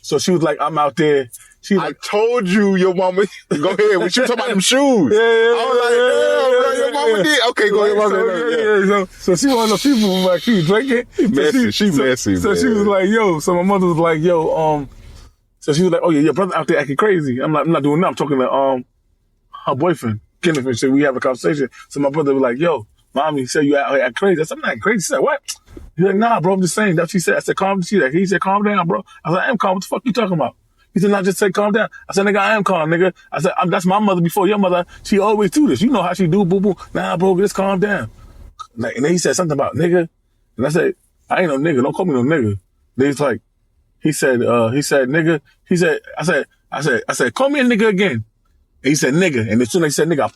So she was like, I'm out there. I told you your mama. Go ahead. We should talk about them shoes. Yeah. I was like, damn, bro, your mama did. Okay, go ahead. So she one of the people who like, she was drinking. She messy, So man. she was like, yo. So my mother was like, yo, so she was like, oh yeah, your brother out there acting crazy. I'm like, I'm not doing that. I'm talking to, her boyfriend, Kenneth, and shit. We have a conversation. So my brother was like, yo, mommy said you out here acting crazy. I said, I'm not crazy. She said, what? He's like, nah, bro, I'm just saying. That's what she said. I said, calm. He said, calm down, bro. I said, I am calm. What the fuck you talking about? He said, no, just say calm down. I said, nigga, I am calm, nigga. I said, that's my mother before your mother. She always do this. You know how she do, boo-boo. Nah, bro, just calm down. Like, and then he said something about nigga. And I said, I ain't no nigga. Don't call me no nigga. Then he's like, he said, nigga. He said, I said, call me a nigga again. And he said, nigga. And as soon as he said nigga,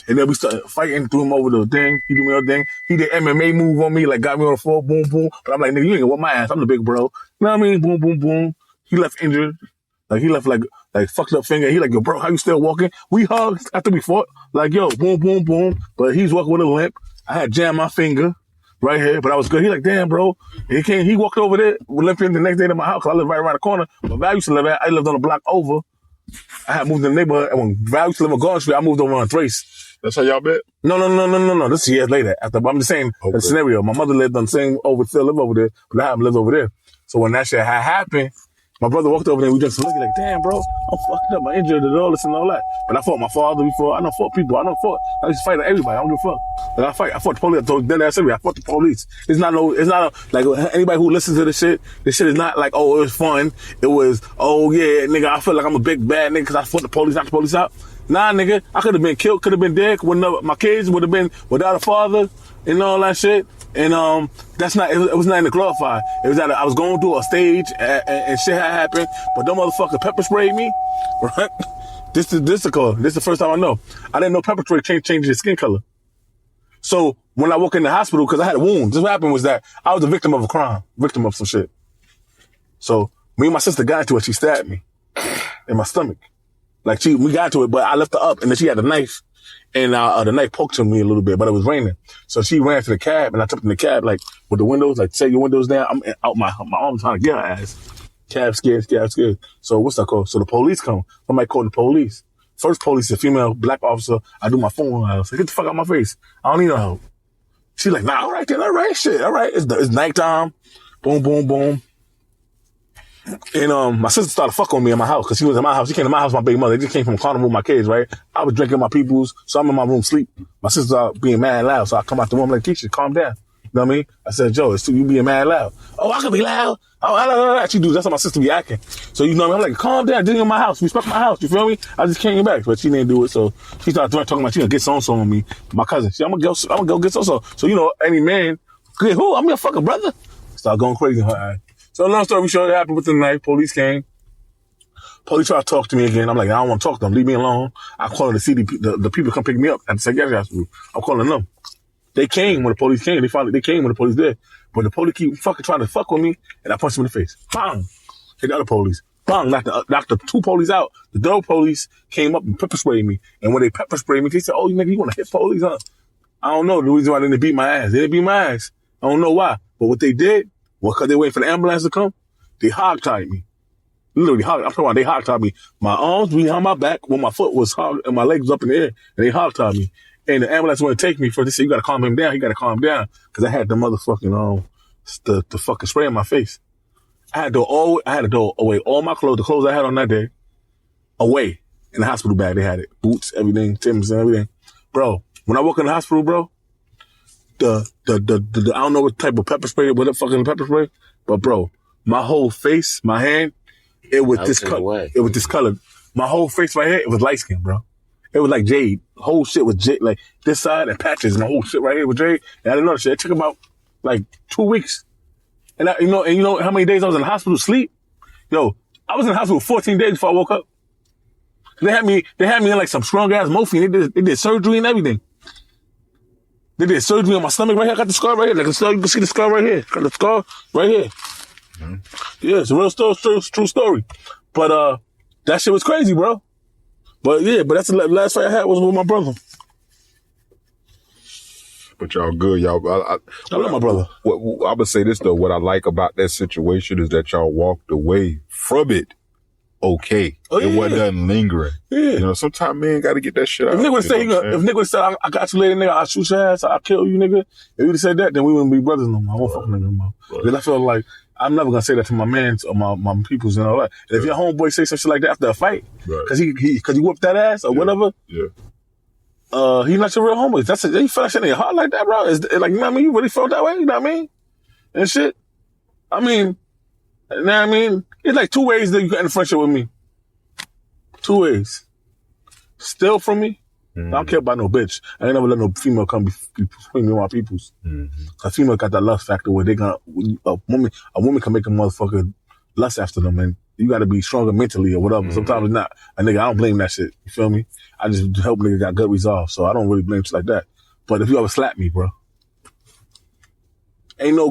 and then we started fighting, threw him over the thing. He threw me over the thing. He did MMA move on me, like got me on the floor, boom, boom. But I'm like, nigga, you ain't gonna whip my ass. I'm the big bro. You know what I mean? Boom, boom, boom. He left injured. Like, he left like fucked up finger. He like, yo, bro, how you still walking? We hugged after we fought. Like, yo, boom, boom, boom. But he's walking with a limp. I had jammed my finger. right here, but I was good. He like, damn, bro. He walked over there, we left him the next day to my house, cause I live right around the corner. But Val used to live I lived on the block over. I had moved in the neighborhood, and when Val used to live on Garden Street, I moved over on Thrace. That's how y'all met? No. This is years later. I'm just saying the scenario. My mother lived on the same still live over there, but I haven't lived over there. So when that shit had happened, my brother walked over there and we just looking like, damn, bro, I'm fucked up. I injured and all this and all that. But I fought my father before. I don't fought people. I used to fight everybody. I don't give a fuck. Like I fought the police. I fought the police. It's not like anybody who listens to this shit is not like, oh, it was fun. It was, oh yeah, nigga, I feel like I'm a big bad nigga because I fought the police, knocked the police out. Nah, nigga, I could have been killed, could have been dead. My kids would have been without a father and all that shit. And it was nothing to glorify. It was that I was going through a stage and shit had happened, but them motherfuckers pepper sprayed me, right? This is the first time I know. I didn't know pepper spray changes your skin color. So when I walk in the hospital, because I had a wound, what happened was that I was a victim of a crime, victim of some shit. So me and my sister got into it. She stabbed me in my stomach. We got into it, but I left her up, and then she had a knife. And the knife poked to me a little bit, but it was raining. So she ran to the cab, and I took her in the cab, like, with the windows, like, take your windows down. I'm out my arm trying to get her ass. Cab scared. So what's that called? So the police come. Somebody called the police. First police, a female black officer. I do my phone. I was like, get the fuck out my face. I don't need no help. She's like, nah, all right then, all right, shit, all right. It's nighttime. Boom, boom, boom. And my sister started fucking with me in my house, because she was in my house. She came to my house, my baby mother. They just came from Carnival with my kids, right? I was drinking my peoples, so I'm in my room sleep. My sister started being mad loud, so I come out the room like, Keisha, calm down. You know what I mean? I said, Joe, it's you being mad loud. Oh, I could be loud. Oh, she do. That's how my sister be acting. So you know what I mean? I'm like, calm down. This is in my house. Respect my house. You feel me? I just came back, but she didn't do it. So she started talking about she gonna get so-and-so on me. My cousin. I'm gonna go get so-and-so. So you know, any man, get who? I'm your fucking brother. Start going crazy in her eye. So long story short, it happened within the night. Police came. Police tried to talk to me again. I'm like, I don't want to talk to them. Leave me alone. I'm calling the CDP, the people come pick me up at the psychiatric hospital. I'm calling them. They came when the police came. They came when the police did. But the police keep fucking trying to fuck with me, and I punched them in the face. Bang! Hit the other police. Bang! Knocked the two police out. The third police came up and pepper sprayed me. And when they pepper sprayed me, they said, oh, nigga, you want to hit police, huh? I don't know the reason why they didn't beat my ass. They didn't beat my ass. I don't know why. But what they did, well, because they waited for the ambulance to come, they hog-tied me. Literally, I'm talking about they hog-tied me. My arms behind my back when my foot was hog and my legs was up in the air, and they hog-tied me. And the ambulance wanted to take me first. They said, you got to calm him down. He got to calm down. Because I had the motherfucking, the fucking spray in my face. I had to throw away all my clothes, the clothes I had on that day, away in the hospital bag. They had it. Boots, everything, Timbs and everything. Bro, when I walk in the hospital, bro, the I don't know what type of pepper spray, what the fucking pepper spray, but bro, my whole face, my hand, it was discolored. My whole face right here, it was light skin, bro. It was like jade. The whole shit was jade, like this side and patches, and the whole shit right here was jade. And I didn't know that shit. It took about like 2 weeks. And you know how many days I was in the hospital sleep? Yo, I was in the hospital 14 days before I woke up. They had me in like some strong ass morphine. They did surgery and everything. They did surgery on my stomach right here. I got the scar right here. Like you can see the scar right here. Got the scar right here. Mm-hmm. Yeah, it's a real true story. But that shit was crazy, bro. But that's the last fight I had was with my brother. But y'all good, y'all. I love my brother. I would say this though. What I like about that situation is that y'all walked away from it okay. Oh, yeah. It wasn't lingering. Yeah. You know, sometimes man got to get that shit out. If nigga would say, I got you later, nigga, I'll shoot your ass, I'll kill you, nigga. If he would have said that, then we wouldn't be brothers no more. I won't fuck nigga no more. Because I feel like I'm never gonna say that to my mans or my peoples and all that. And if your homeboy say some shit like that after a fight, because he whooped that ass or whatever, he's not your real homeboy. He felt that shit in your heart like that, bro. It's like, you know what I mean? You really felt that way, you know what I mean? And shit. I mean, you know what I mean? It's like 2 ways that you get in a friendship with me. 2 ways. Steal from me. Mm-hmm. I don't care about no bitch. I ain't never let no female come between me and my peoples. Mm-hmm. A female got that lust factor where a woman can make a motherfucker lust after them, and you gotta be stronger mentally or whatever. Mm-hmm. Sometimes it's not. A nigga, I don't blame that shit. You feel me? I just help niggas got good resolve, so I don't really blame shit like that. But if you ever slap me, bro, ain't no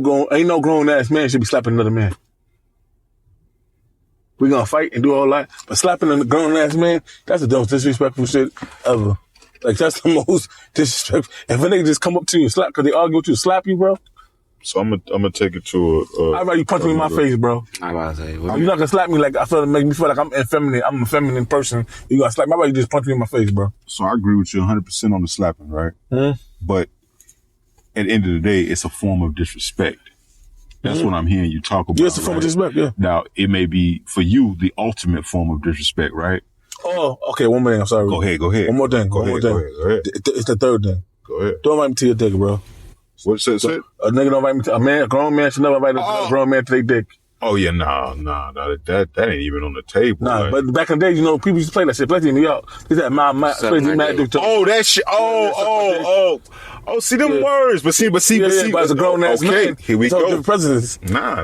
grown ass man should be slapping another man. We gonna fight and do all that, but slapping a grown ass man, that's the most disrespectful shit ever. Like, that's the most disrespectful. If a nigga just come up to you and slap, cause they argue with you, slap you, bro, So I'm gonna take it to a. I'd rather you punch me in my face, bro. I'm about to say, You're not gonna slap me like I feel make me feel like I'm effeminate. I'm a feminine person. You gonna slap me? How about you just punch me in my face, bro? So I agree with you 100% on the slapping, right? But at the end of the day, it's a form of disrespect. That's what I'm hearing you talk about. Yeah, it's a form of disrespect, yeah. Now, it may be, for you, the ultimate form of disrespect, right? Oh, okay, one more thing, I'm sorry. Go ahead. One more thing, Go ahead. It's the third thing. Go ahead. Don't invite me to your dick, bro. What's it? A nigga don't invite me to, a grown man should never invite a grown man to their dick. Oh, yeah, nah, that ain't even on the table. Nah, like. but back in the day, you know, people used to play that shit. Play in New York. They said, my dick. Oh, that shit. Oh, see them words. But see. But as a grown ass man, here we go. Presidents. Nah.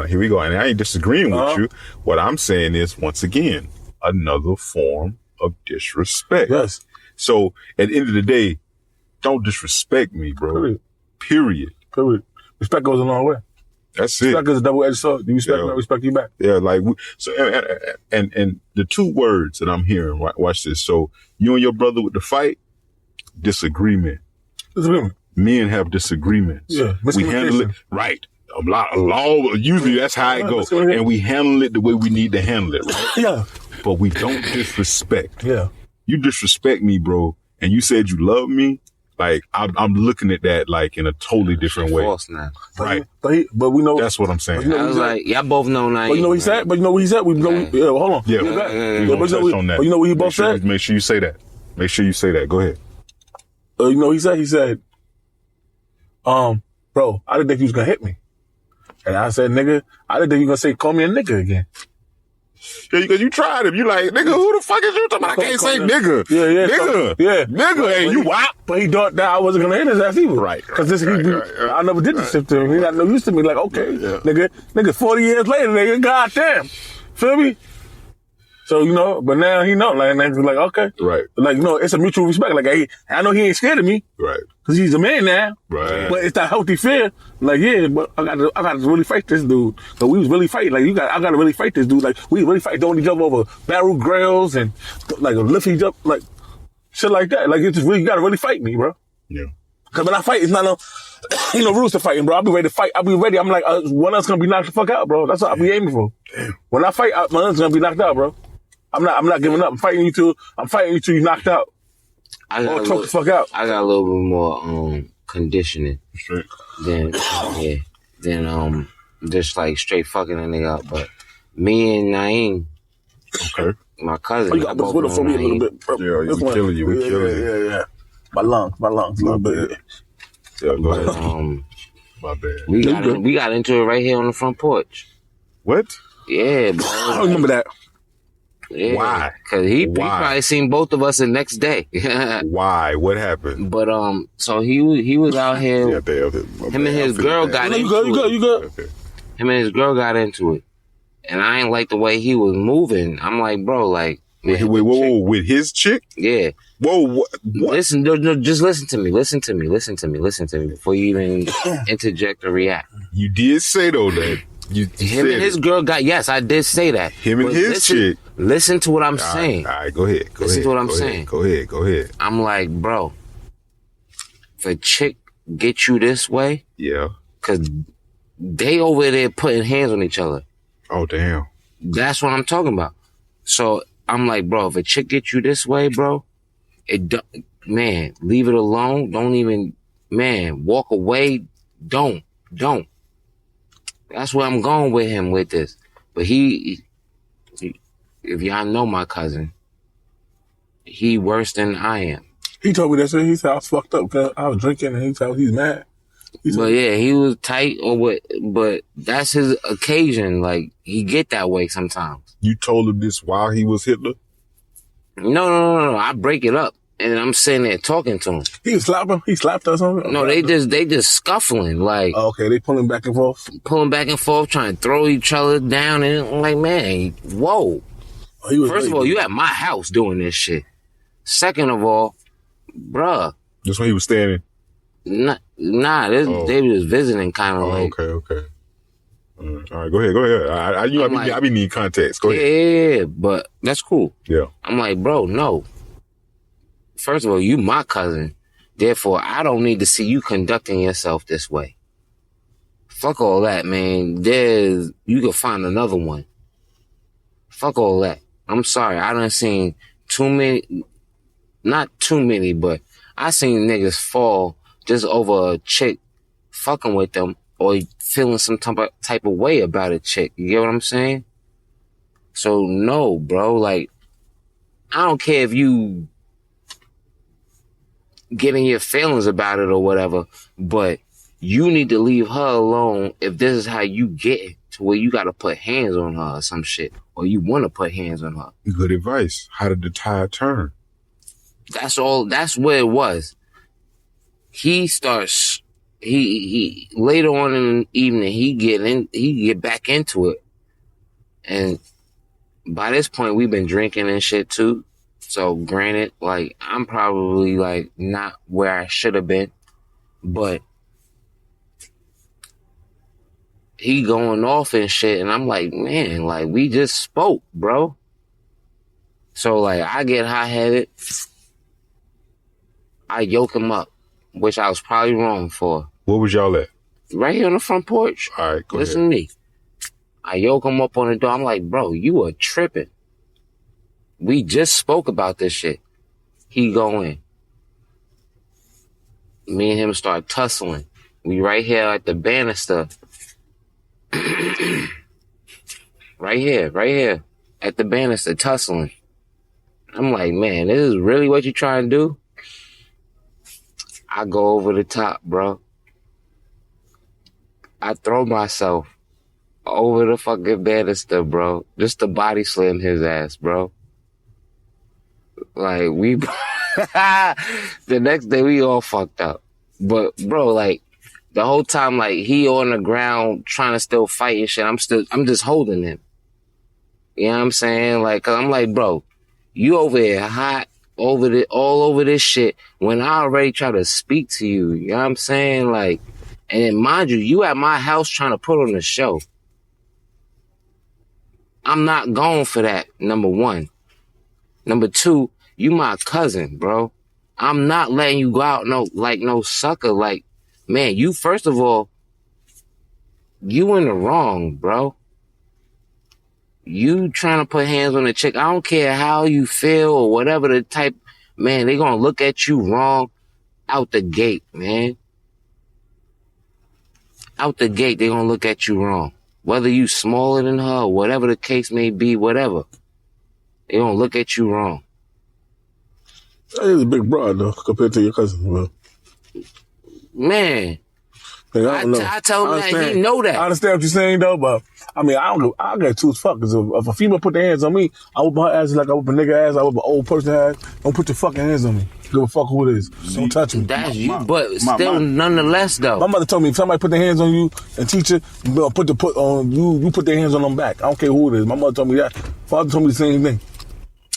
Here we go. And I ain't disagreeing with you. What I'm saying is, once again, another form of disrespect. Yes. So at the end of the day, don't disrespect me, bro. Period. Respect goes a long way. That's it. Respect is a double-edged sword. You respect me, I respect you back. Yeah, like, so, and the two words that I'm hearing, watch this. So you and your brother with the fight, disagreement. Men have disagreements. Yeah, we handle it right. Usually that's how it goes. And we handle it the way we need to handle it, right? Yeah. But we don't disrespect. Yeah. You disrespect me, bro, and you said you love me. Like, I'm looking at that like in a totally different way. False now. Right. But we know. That's what I'm saying. I was like, y'all both know now. But you know what he said? But you know what he said? We know. Yeah, hold on. Yeah. But you know what he both said? Make sure you say that. Go ahead. You know what he said? He said, bro, I didn't think you was gonna hit me. And I said, nigga, I didn't think you was gonna call me a nigga again. Yeah, because you tried him. You like, nigga, who the fuck is you talking about? I can't say nigga. Yeah. Nigga, and you wop. But he thought that I wasn't gonna hit his ass either. Right. Because I never did this shit to him. He got no use to me. Like, okay, nigga, 40 years later, nigga, goddamn. Feel me? So, you know, but now he know. Like, and like, okay. Right. Like, you know, it's a mutual respect. Like, hey, I know he ain't scared of me. Right. Cause he's a man now. Right. But it's that healthy fear. Like, yeah, but I got to really fight this dude. So we was really fighting. Like, I got to really fight this dude. Like, we really fight, throwing each other over barrel grills and like lifting each up, like shit like that. Like, it's just really, you got to really fight me, bro. Yeah. Cause when I fight, it's not ain't no rules to fighting, bro. I'll be ready to fight. I'll be ready. I'm like, one of us gonna be knocked the fuck out, bro. That's what I'll be aiming for. Damn. When I fight, one of us gonna be knocked out, bro. I'm not giving up. I'm fighting you till you knocked out. Or choke the fuck out. I got a little bit more conditioning Straight. than just like straight fucking a nigga up. But me and Naeem, Okay. my cousin, You got to put it for me a little bit, bro. Yeah, we killing you. Yeah. My lungs, a little bit. Yeah, go but, ahead. My bad. we got into it right here on the front porch. What? Yeah, bro. I remember that. Yeah, Why? Because he probably seen both of us the next day. Why? What happened? But so he was out here. Him and his girl got into it. You good. Okay. Him and his girl got into it, and I ain't like the way he was moving. I'm like, bro, like, Wait, whoa, with his chick? yeah. Whoa, what? Listen, no, just listen to me before you even interject or react. You did say though that Him and his girl got, yes, I did say that. Him and But his chick. Listen to what I'm saying. All right, go ahead. Listen to what I'm saying. Go ahead. I'm like, bro, if a chick get you this way, Yeah. cause they over there putting hands on each other. Oh, damn. That's what I'm talking about. So I'm like, bro, if a chick get you this way, bro, man, leave it alone. Don't even, man, walk away. Don't. That's where I'm going with him with this. But he if y'all know my cousin, he worse than I am. He told me that shit. He said I was fucked up because I was drinking, and he said he's mad. But yeah, he was tight or what. But that's his occasion. Like, he get that way sometimes. You told him this while he was Hitler? No. I break it up. And I'm sitting there talking to him. He slapped him? He slapped us or something? No, they just scuffling. Like, okay, they pulling back and forth? Pulling back and forth, trying to throw each other down. And I'm like, man, whoa. First of all, you at my house doing this shit. Second of all, bruh. That's when he was standing? Nah, they was just visiting kind of like. Okay. All right, go ahead. I be need context. Go ahead. Yeah, but that's cool. Yeah. I'm like, bro, no. First of all, you my cousin. Therefore, I don't need to see you conducting yourself this way. Fuck all that, man. You can find another one. Fuck all that. I'm sorry. I done seen too many, not too many, but I seen niggas fall just over a chick fucking with them or feeling some type of way about a chick. You get what I'm saying? So no, bro, like, I don't care if you getting your feelings about it or whatever, but you need to leave her alone if this is how you get it to where you got to put hands on her or some shit, or you want to put hands on her. Good advice. How did the tide turn? That's all. That's where it was. He starts, he later on in the evening, he get back into it. And by this point, we've been drinking and shit too. So granted, like, I'm probably like not where I should have been, but he going off and shit. And I'm like, man, like, we just spoke, bro. So like, I get hot-headed. I yoke him up, which I was probably wrong for. Where was y'all at? Right here on the front porch. All right, go ahead. Listen to me. I yoke him up on the door. I'm like, bro, you are tripping. We just spoke about this shit. He go in. Me and him start tussling. We right here at the banister. Right here at the banister tussling. I'm like, man, this is really what you trying to do? I go over the top, bro. I throw myself over the fucking banister, bro. Just to body slam his ass, bro. Like, the next day we all fucked up. But, bro, like, the whole time, like, he on the ground trying to still fight and shit, I'm just holding him. You know what I'm saying? Like, 'cause I'm like, bro, you over here hot, all over this shit when I already try to speak to you. You know what I'm saying? Like, and then mind you at my house trying to put on a show. I'm not going for that, number one. Number two, you my cousin, bro. I'm not letting you go out no sucker. Like, man, you, first of all, you in the wrong, bro. You trying to put hands on a chick. I don't care how you feel or whatever the type, man, they gonna look at you wrong out the gate, man. Out the gate, they gonna look at you wrong. Whether you smaller than her, or whatever the case may be, whatever. They gonna look at you wrong. He's a big brother, though, compared to your cousin, bro. Man. Like, I don't know. I tell him that he know that. I understand what you're saying, though, but I mean, I get two as fuck. Cause if a female put their hands on me, I whip her ass like I whip a nigga ass, I whip an old person ass. Don't put your fucking hands on me. Give a fuck who it is. Don't touch me. That's you, but still, nonetheless, though. My mother told me if somebody put their hands on you and teach you, you put their hands on them back. I don't care who it is. My mother told me that. Father told me the same thing.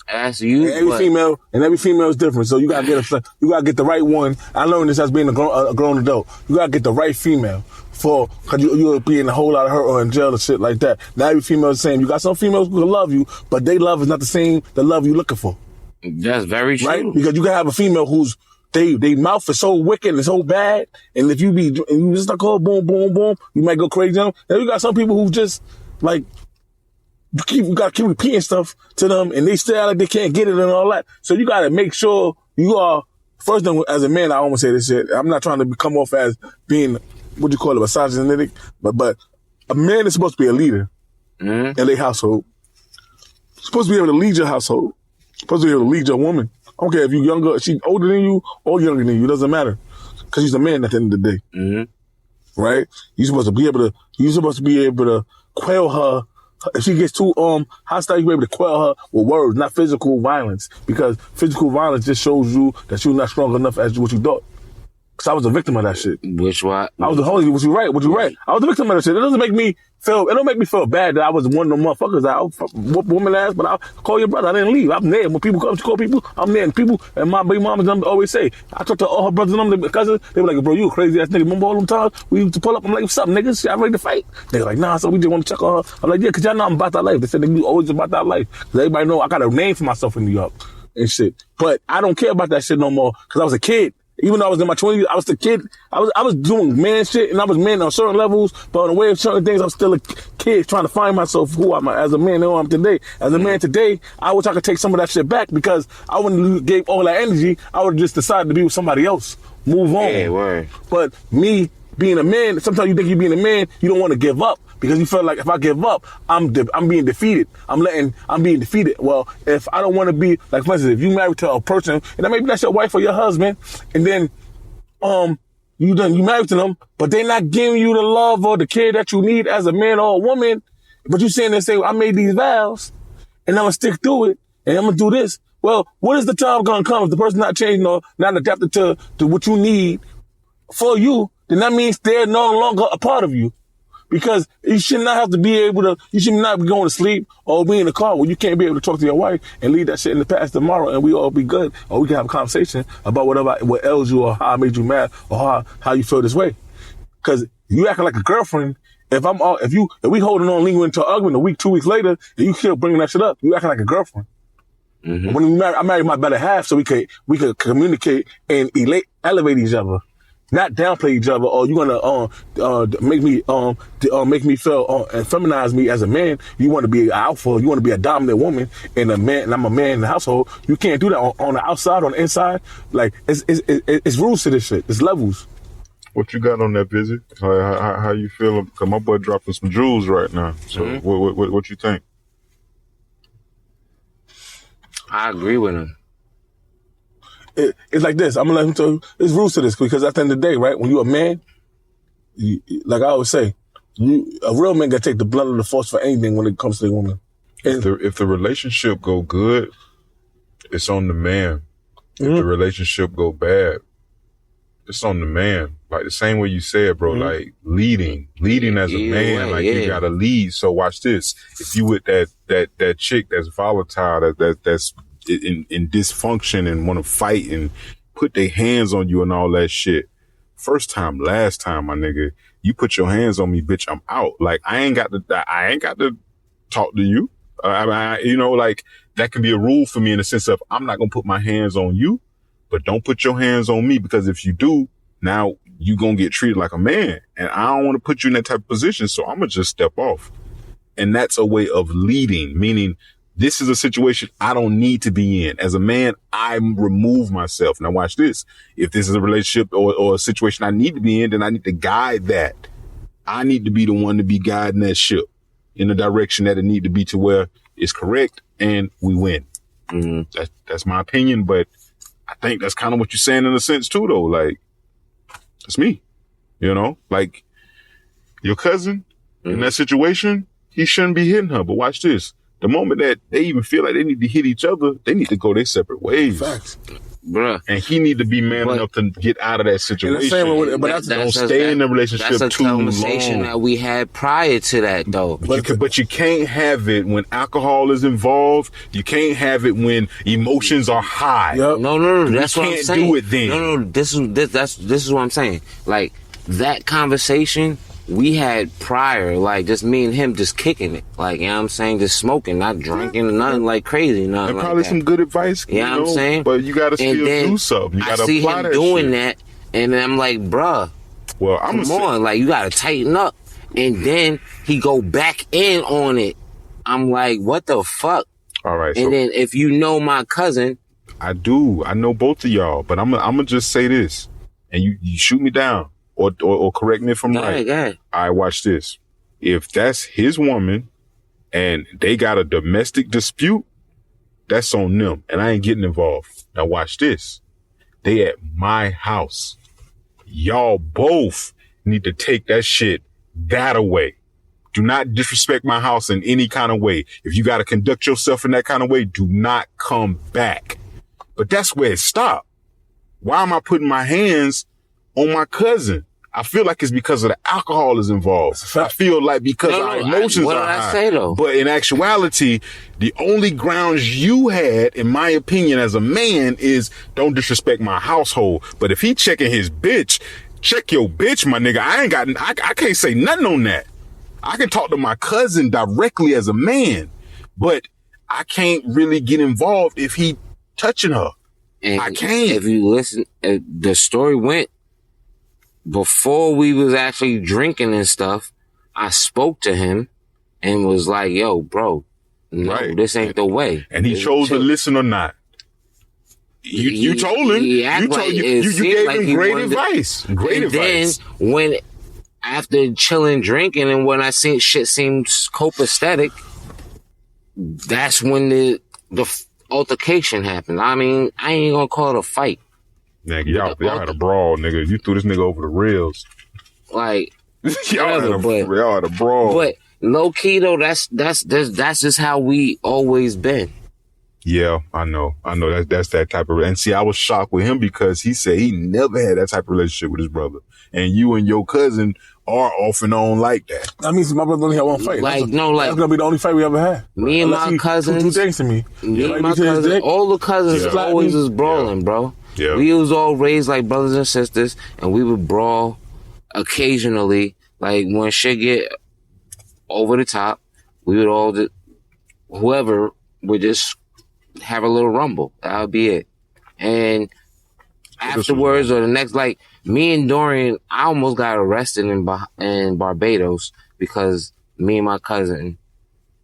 That's you. And every female is different. So you gotta get the right one. I learned this as being a grown adult. You gotta get the right female cause you'll be in a whole lot of hurt or in jail or shit like that. Not every female is the same. You got some females who can love you, but they love is not the same the love you looking for. That's very true. Right? Because you can have a female who's they mouth is so wicked and so bad, and if you just like, oh, boom, boom, boom, you might go crazy on them. Then you got some people who just like you gotta keep repeating stuff to them, and they still like they can't get it and all that. So you gotta make sure you are, first thing, as a man, I almost say this shit. I'm not trying to come off as being, what do you call it, misogynistic, but a man is supposed to be a leader in their household. Supposed to be able to lead your household. Supposed to be able to lead your woman. I don't care if you're younger, she's older than you or younger than you. It doesn't matter. Because she's a man at the end of the day. Mm-hmm. Right? You're supposed to be able to quell her. If she gets too hostile, you be able to quell her with words, not physical violence. Because physical violence just shows you that you're not strong enough as what you thought. Because I was a victim of that shit. Which what? I was was you right? I was a victim of that shit. It don't make me feel bad that I was one of them motherfuckers. I whoop woman ass, but I'll call your brother. I didn't leave. I'm there. When people come to call people, I'm there. And people, and my baby mama always say, I talk to all her brothers and them, cousins, they were like, bro, you a crazy ass nigga. Remember all them times we used to pull up? I'm like, what's up, niggas? Y'all ready to fight? They were like, nah, so we just want to check on her. I'm like, yeah, cause y'all know I'm about that life. They said they always about that life. Cause everybody know I got a name for myself in New York and shit. But I don't care about that shit no more. Cause I was a kid. Even though I was in my 20s, I was the kid. I was doing man shit, and I was man on certain levels, but on the way of certain things, I'm still a kid trying to find myself who I'm as a man and who I'm today. As a man today, I wish I could take some of that shit back because I wouldn't gave all that energy. I would just decided to be with somebody else. Move on. Yeah, word. But me being a man, sometimes you think you're being a man, you don't want to give up because you feel like if I give up, I'm being defeated. I'm being defeated. Well, if I don't want to be, like for instance, if you married to a person, and maybe that's your wife or your husband, and then you married to them, but they're not giving you the love or the care that you need as a man or a woman, but you sitting there saying, I made these vows, and I'm gonna stick through it, and I'm gonna do this. Well, what is the time gonna come if the person not changing or not adapted to what you need for you? Then that means they're no longer a part of you. Because you should not have to be able to, you should not be going to sleep or be in the car where you can't be able to talk to your wife and leave that shit in the past tomorrow and we all be good. Or we can have a conversation about what ails you or how I made you mad or how you feel this way. Because you acting like a girlfriend. If we holding on lingering into an argument a week, 2 weeks later, and you still bringing that shit up, you acting like a girlfriend. Mm-hmm. When I married my better half so we could communicate and elevate each other. Not downplay each other, or you gonna make me feel and feminize me as a man. You want to be an alpha, you want to be a dominant woman, and I'm a man in the household. You can't do that on the outside, on the inside. Like it's rules to this shit. It's levels. What you got on that visit? How you feeling? Cause my boy dropping some jewels right now. So what you think? I agree with him. It's like this. I'm gonna let him tell you. There's rules to this because at the end of the day, right? When you're a man, like I always say, a real man gotta take the blunt of the force for anything when it comes to a woman. If the relationship go good, it's on the man. If the relationship go bad, it's on the man. Like the same way you said, bro. Like leading as a man, you gotta lead. So watch this. If you with that chick that's volatile, that's in dysfunction and want to fight and put their hands on you and all that shit. First time, last time, my nigga, you put your hands on me, bitch, I'm out. Like I ain't got to talk to you. Like that can be a rule for me in the sense of I'm not gonna put my hands on you, but don't put your hands on me because if you do, now you gonna get treated like a man, and I don't want to put you in that type of position. So I'm gonna just step off, and that's a way of leading, meaning. This is a situation I don't need to be in. As a man, I remove myself. Now watch this. If this is a relationship or a situation I need to be in, then I need to guide that. I need to be the one to be guiding that ship in the direction that it need to be to where it's correct and we win. That's my opinion, but I think that's kind of what you're saying in a sense too, though. Like, it's me, like your cousin in that situation, he shouldn't be hitting her, but watch this. The moment that they even feel like they need to hit each other, they need to go their separate ways. Facts. Bruh. And he need to be man enough to get out of that situation. Don't stay in the relationship too long. That's a conversation that we had prior to that, though. But you can't have it when alcohol is involved. You can't have it when emotions are high. Yep. No. That's what I'm saying. You can't do it then. No. This is what I'm saying. Like that conversation we had prior, like just me and him just kicking it. Like, you know what I'm saying? Just smoking, not drinking, nothing like crazy. Nothing and like probably that. some good advice. You know what I'm saying? But you gotta still do something. You gotta I see apply him that doing shit. that, and I'm like, bruh, well, come on, like you gotta tighten up. And then he go back in on it. I'm like, what the fuck? All right. And then if you know my cousin, I do. I know both of y'all, but I'm gonna just say this, and you shoot me down. Or correct me if I'm right. Go ahead. All right, watch this. If that's his woman and they got a domestic dispute, that's on them. And I ain't getting involved. Now watch this. They at my house. Y'all both need to take that shit that away. Do not disrespect my house in any kind of way. If you got to conduct yourself in that kind of way, do not come back. But that's where it stopped. Why am I putting my hands on my cousin? I feel like it's because of the alcohol is involved. I feel like because our emotions what are did I high. say though? But in actuality, the only grounds you had, in my opinion, as a man, is don't disrespect my household. But if he checking his bitch, check your bitch, my nigga. I can't say nothing on that. I can talk to my cousin directly as a man, but I can't really get involved if he touching her. And I can't. If you listen, the story went before we was actually drinking and stuff. I spoke to him and was like, "Yo, bro, no, this ain't the way." And he chose to listen or not. You told him. You gave him great advice. Great advice. Then when after chilling, drinking, and when I seen shit seemed copacetic, that's when the altercation happened. I mean, I ain't gonna call it a fight. Nigga, y'all had a brawl, nigga. You threw this nigga over the rails. Like y'all had a brawl. But low key though, that's just how we always been. Yeah, I know. That's that type of, and see, I was shocked with him because he said he never had that type of relationship with his brother. And you and your cousin are off and on like that. That means my brother only had one fight. Like, that's gonna be the only fight we ever had. Me and my cousins. Two things to me. Me and my cousins, all the cousins always was brawling, bro. Yeah. We was all raised like brothers and sisters, and we would brawl occasionally. Like when shit get over the top, we would all whoever would just have a little rumble. That would be it. And afterwards, or the next, like me and Dorian, I almost got arrested in Barbados because me and my cousin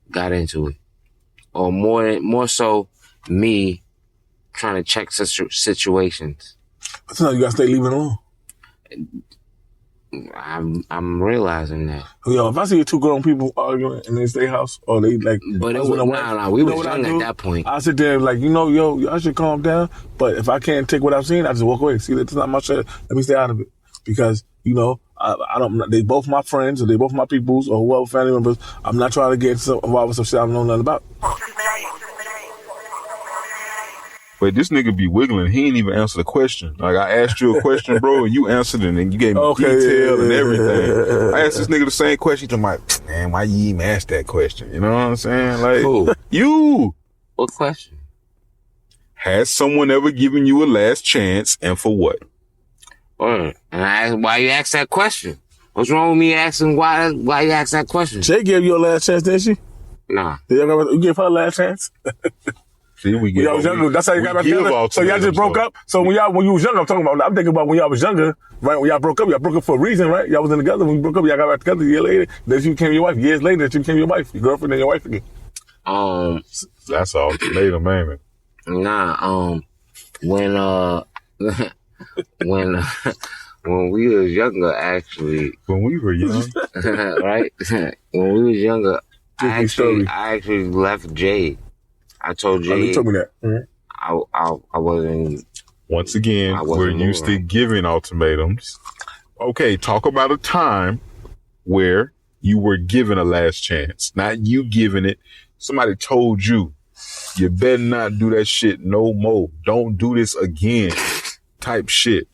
got into it, or more so me trying to check situations. So you gotta stay leaving alone. I'm realizing that. Yo, if I see two grown people arguing in their state house, or they like, but it was we was young at that point. I sit there like, yo, I should calm down. But if I can't take what I've seen, I just walk away. See, that's not my shit. Let me stay out of it because I don't. They both my friends, or they both my peoples, or whoever family members. I'm not trying to get involved with some shit I don't know nothing about. But this nigga be wiggling. He ain't even answer the question. Like, I asked you a question, bro, and you answered it, and you gave me detail and everything. I asked this nigga the same question. He's like, man, why you even ask that question? You know what I'm saying? Like, who? You. What question? Has someone ever given you a last chance, and for what? And I asked, why you asked that question? What's wrong with me asking why you asked that question? Jay gave you a last chance, didn't she? Nah. You gave her a last chance? See, we get. Was younger. That's how you got back together. So y'all just broke up. So when you was younger, I'm thinking about when y'all was younger, right? When y'all broke up for a reason, right? Y'all was together. When you broke up, y'all got back together a year later. Then she became your wife. Years later, she became your wife, your girlfriend, and your wife again. That's all. Made a man. Nah. When we was younger, actually. When we were young, right? When we was younger, I actually left Jay. I told Jay. You told me that. Mm-hmm. I wasn't. Once again, we're used to giving ultimatums. Okay, talk about a time where you were given a last chance. Not you giving it. Somebody told you, you better not do that shit no more. Don't do this again. Type shit.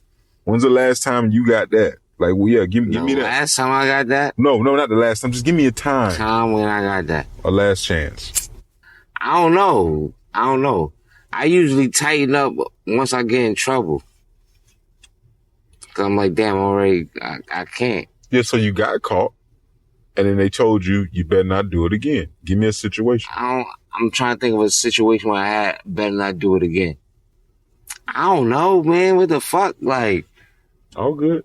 When's the last time you got that? Like, well, yeah, give me that. Last time I got that? No, not the last time. Just give me a time. Time when I got that. A last chance. I don't know. I usually tighten up once I get in trouble. Cause I'm like, damn, I can't. Yeah, so you got caught, and then they told you better not do it again. Give me a situation. I'm trying to think of a situation where I had better not do it again. I don't know, man. What the fuck? Like, all good.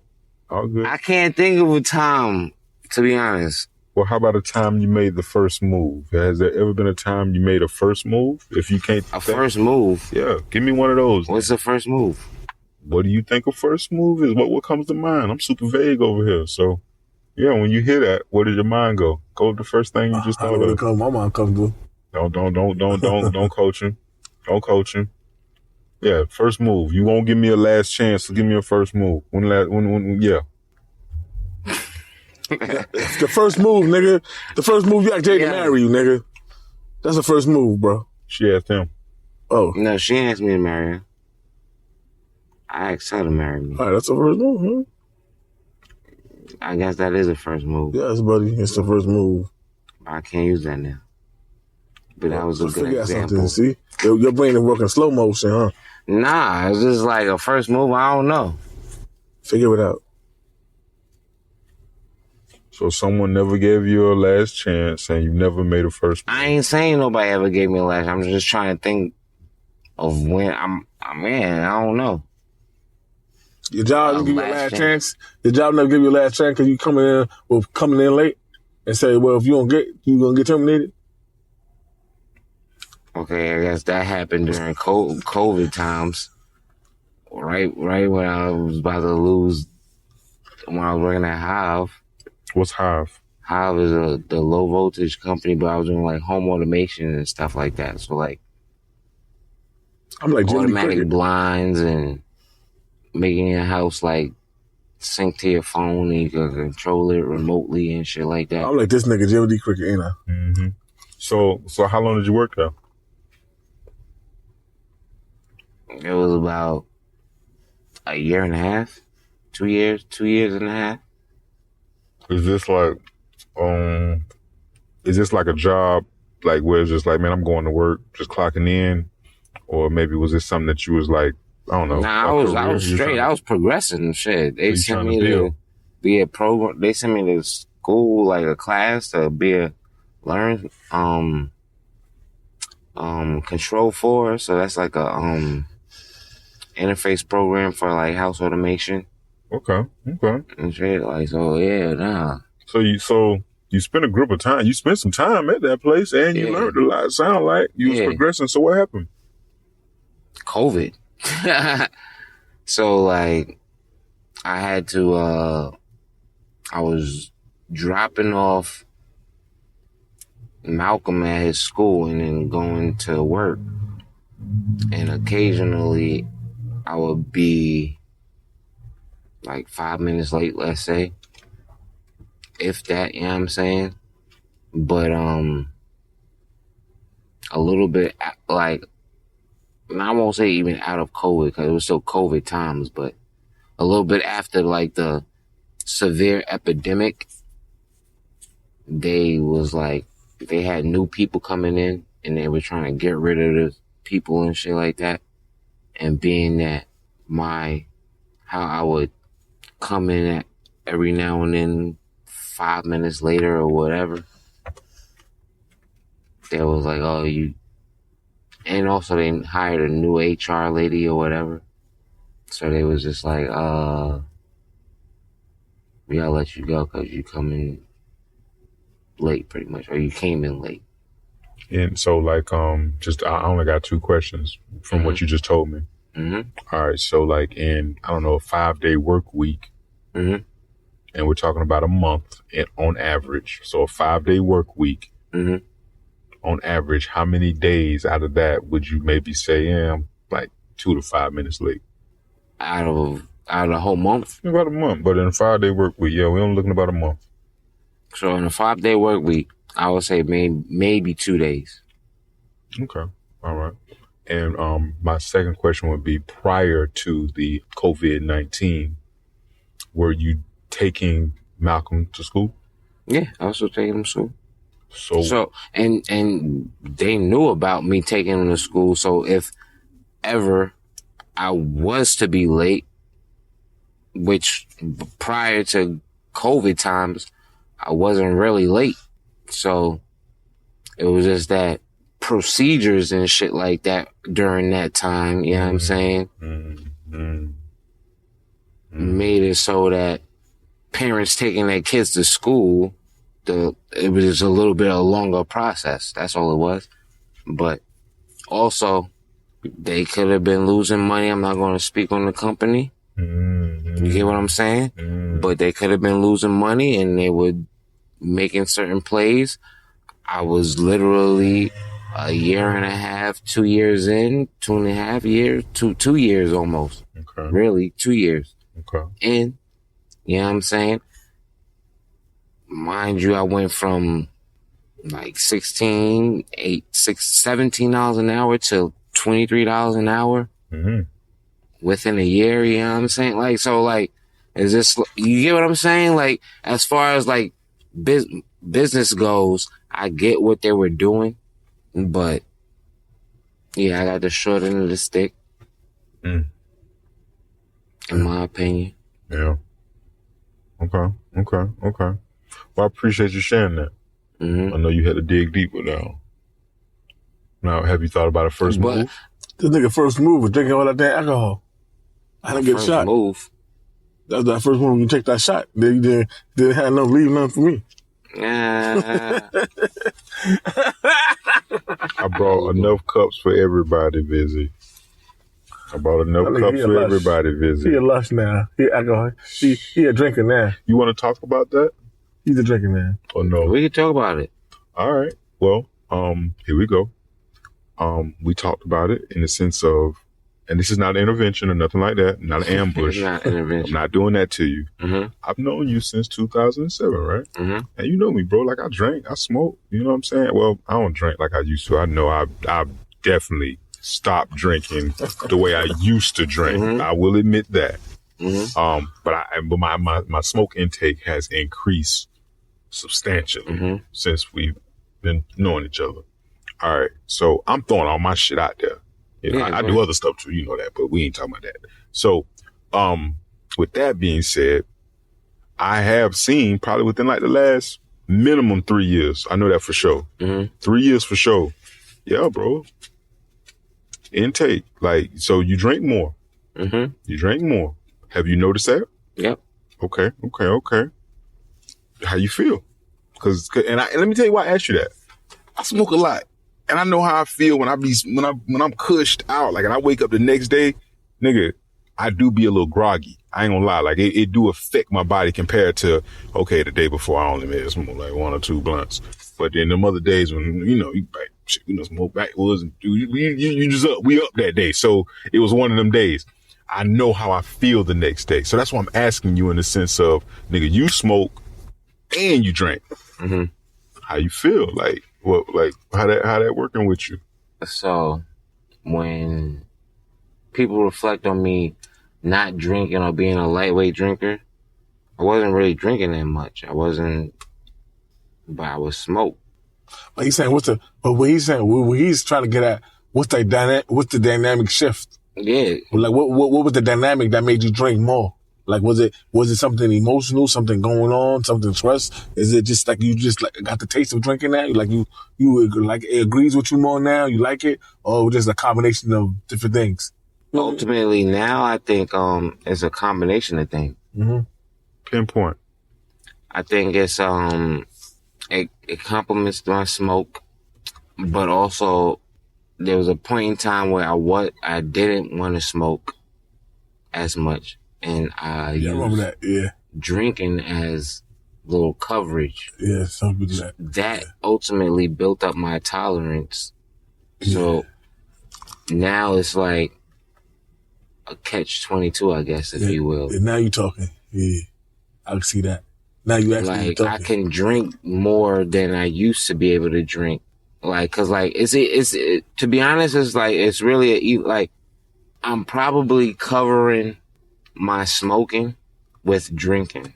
I can't think of a time, to be honest. Well, how about a time you made the first move? Has there ever been a time you made a first move? If you can't... First move? Yeah, give me one of those. What's the first move? What do you think a first move is? What comes to mind? I'm super vague over here. So, yeah, when you hear that, where does your mind go? Go with the first thing you just thought of. My mind comes to. Don't coach him. Don't coach him. Yeah, first move. You won't give me a last chance, so give me a first move. Yeah. The first move, nigga. The first move, you asked Jay to marry you, nigga. That's the first move, bro. She asked him. Oh. No, she asked me to marry her. I asked her to marry me. All right, that's the first move, huh? I guess that is the first move. Yes, buddy. It's the first move. I can't use that now. But that was a good example. See? Your brain is working slow motion, huh? Nah, it's just like a first move. I don't know. Figure it out. So someone never gave you a last chance and you never made a first move. I ain't saying nobody ever gave me a last. I'm just trying to think of when Man, I don't know. Your job didn't give you a last chance. Your job never give you a last chance because you coming in late and say, well, if you don't get, you gonna get terminated. Okay, I guess that happened during COVID times. Right when I was about to lose, when I was working at Hive. What's Hive? Hive is the low voltage company, but I was doing like home automation and stuff like that. So like, I'm like automatic blinds and making your house like sync to your phone and you can control it remotely and shit like that. I'm like this nigga Jimmy D. Cricket, ain't I? Mm-hmm. So how long did you work there? It was about a year and a half, 2 years and a half. Is this like a job, like where it's just like, man, I'm going to work, just clocking in, or maybe was this something that you was like, I don't know? Nah, I was straight. I was progressing and shit. They sent me to be a program. They sent me to school, like a class to learn control 4. So that's like a interface program for like house automation. Okay. And shit, like, so yeah, nah. So you spent a group of time. You spent some time at that place, and you learned a lot. It sound like you was progressing. So what happened? COVID. So like, I had to. I was dropping off Malcolm at his school and then going to work, and occasionally I would be like 5 minutes late, let's say. If that, you know what I'm saying? But a little bit like, I won't say even out of COVID because it was still COVID times, but a little bit after like the severe epidemic, they had new people coming in and they were trying to get rid of the people and shit like that. And being that how I would come in at every now and then 5 minutes later or whatever, they was like, oh, you, and also they hired a new HR lady or whatever. So they was just like, we gotta let you go because you come in late pretty much, or you came in late. And so like, I only got 2 questions from what you just told me. Mm-hmm. All right. So like in, I don't know, a 5-day work week, mm-hmm. and we're talking about a month on average. So a 5-day work week, mm-hmm. on average, how many days out of that would you maybe say, I'm like 2 to 5 minutes late? Out of the whole month? About a month, but in a 5-day work week, we're only looking about a month. So in a 5-day work week, I would say maybe 2 days. Okay. All right. And my second question would be, prior to the COVID-19, were you taking Malcolm to school? Yeah, I was still taking him to school. So and they knew about me taking him to school. So if ever I was to be late, which prior to COVID times, I wasn't really late. So it was just that procedures and shit like that during that time, you know what I'm saying? Made it so that parents taking their kids to school, it was just a little bit of a longer process. That's all it was. But also, they could have been losing money. I'm not going to speak on the company. You get what I'm saying? But they could have been losing money and they were making certain plays. I was literally a year and a half, 2 years in, 2.5 years, 2 years almost. Okay. Really, 2 years. Okay. And, you know what I'm saying? Mind you, I went from like $17 an hour to $23 an hour within a year, you know what I'm saying? Like, so like, is this, you get what I'm saying? Like, as far as like business goes, I get what they were doing, but yeah, I got the short end of the stick. In my opinion. Yeah. Okay. Well, I appreciate you sharing that. I know you had to dig deep with that. Now, have you thought about a first move? This nigga first move was drinking all that damn alcohol. I didn't get First shot. move. That was that first move. You take that shot. Then you didn't have no leave nothing for me. I brought enough cups for everybody, Vizzy. I brought enough cups for everybody, Vizzy. He a lush now. He alcohol. He a drinker now. You want to talk about that? He's a drinker now. Or no? We can talk about it. All right. Well, here we go. We talked about it in the sense of, and this is not an intervention or nothing like that, not an ambush. It's not intervention. I'm not doing that to you. Mm-hmm. I've known you since 2007, right? Mm-hmm. And you know me, bro. Like, I drank, I smoked. You know what I'm saying? Well, I don't drink like I used to. I know I've definitely stopped drinking the way I used to drink. Mm-hmm. I will admit that. Mm-hmm. But my smoke intake has increased substantially since we've been knowing each other. All right. So I'm throwing all my shit out there. You know, I do other stuff too, you know that, but we ain't talking about that. So, with that being said, I have seen probably within like the last minimum 3 years. I know that for sure. 3 years for sure. Yeah, bro. Intake. Like, so you drink more. You drink more. Have you noticed that? Yep. Okay. How you feel? And let me tell you why I asked you that. I smoke a lot. And I know how I feel when I'm cushed out. Like, and I wake up the next day, nigga, I do be a little groggy. I ain't gonna lie. Like, it do affect my body compared to, okay, the day before I only made smoke like 1 or 2 blunts. But then them other days when, you know, smoke backwoods and we up that day. So it was one of them days. I know how I feel the next day. So that's why I'm asking you in the sense of, nigga, you smoke and you drink. How you feel? Like, what, like how that working with you? So when people reflect on me not drinking or being a lightweight drinker, I wasn't really drinking that much. I was smoke. But he's saying what he's trying to get at, what's the dynamic shift? Yeah. Like what was the dynamic that made you drink more? Like, was it something emotional, something going on, something stress? Is it just like you just like got the taste of drinking now? Like you like it agrees with you more now? You like it, or just a combination of different things? Ultimately, now I think it's a combination of things. Pinpoint. I think it's it complements my smoke, but also there was a point in time where I didn't want to smoke as much. And I used drinking as little coverage. Yeah, something like that. That ultimately built up my tolerance. So now it's like a catch-22, I guess, if you will. Yeah, now you're talking. Yeah, I can see that. Now you actually like talking. I can drink more than I used to be able to drink. Like, cause like it's to be honest, it's like it's really like I'm probably covering my smoking with drinking.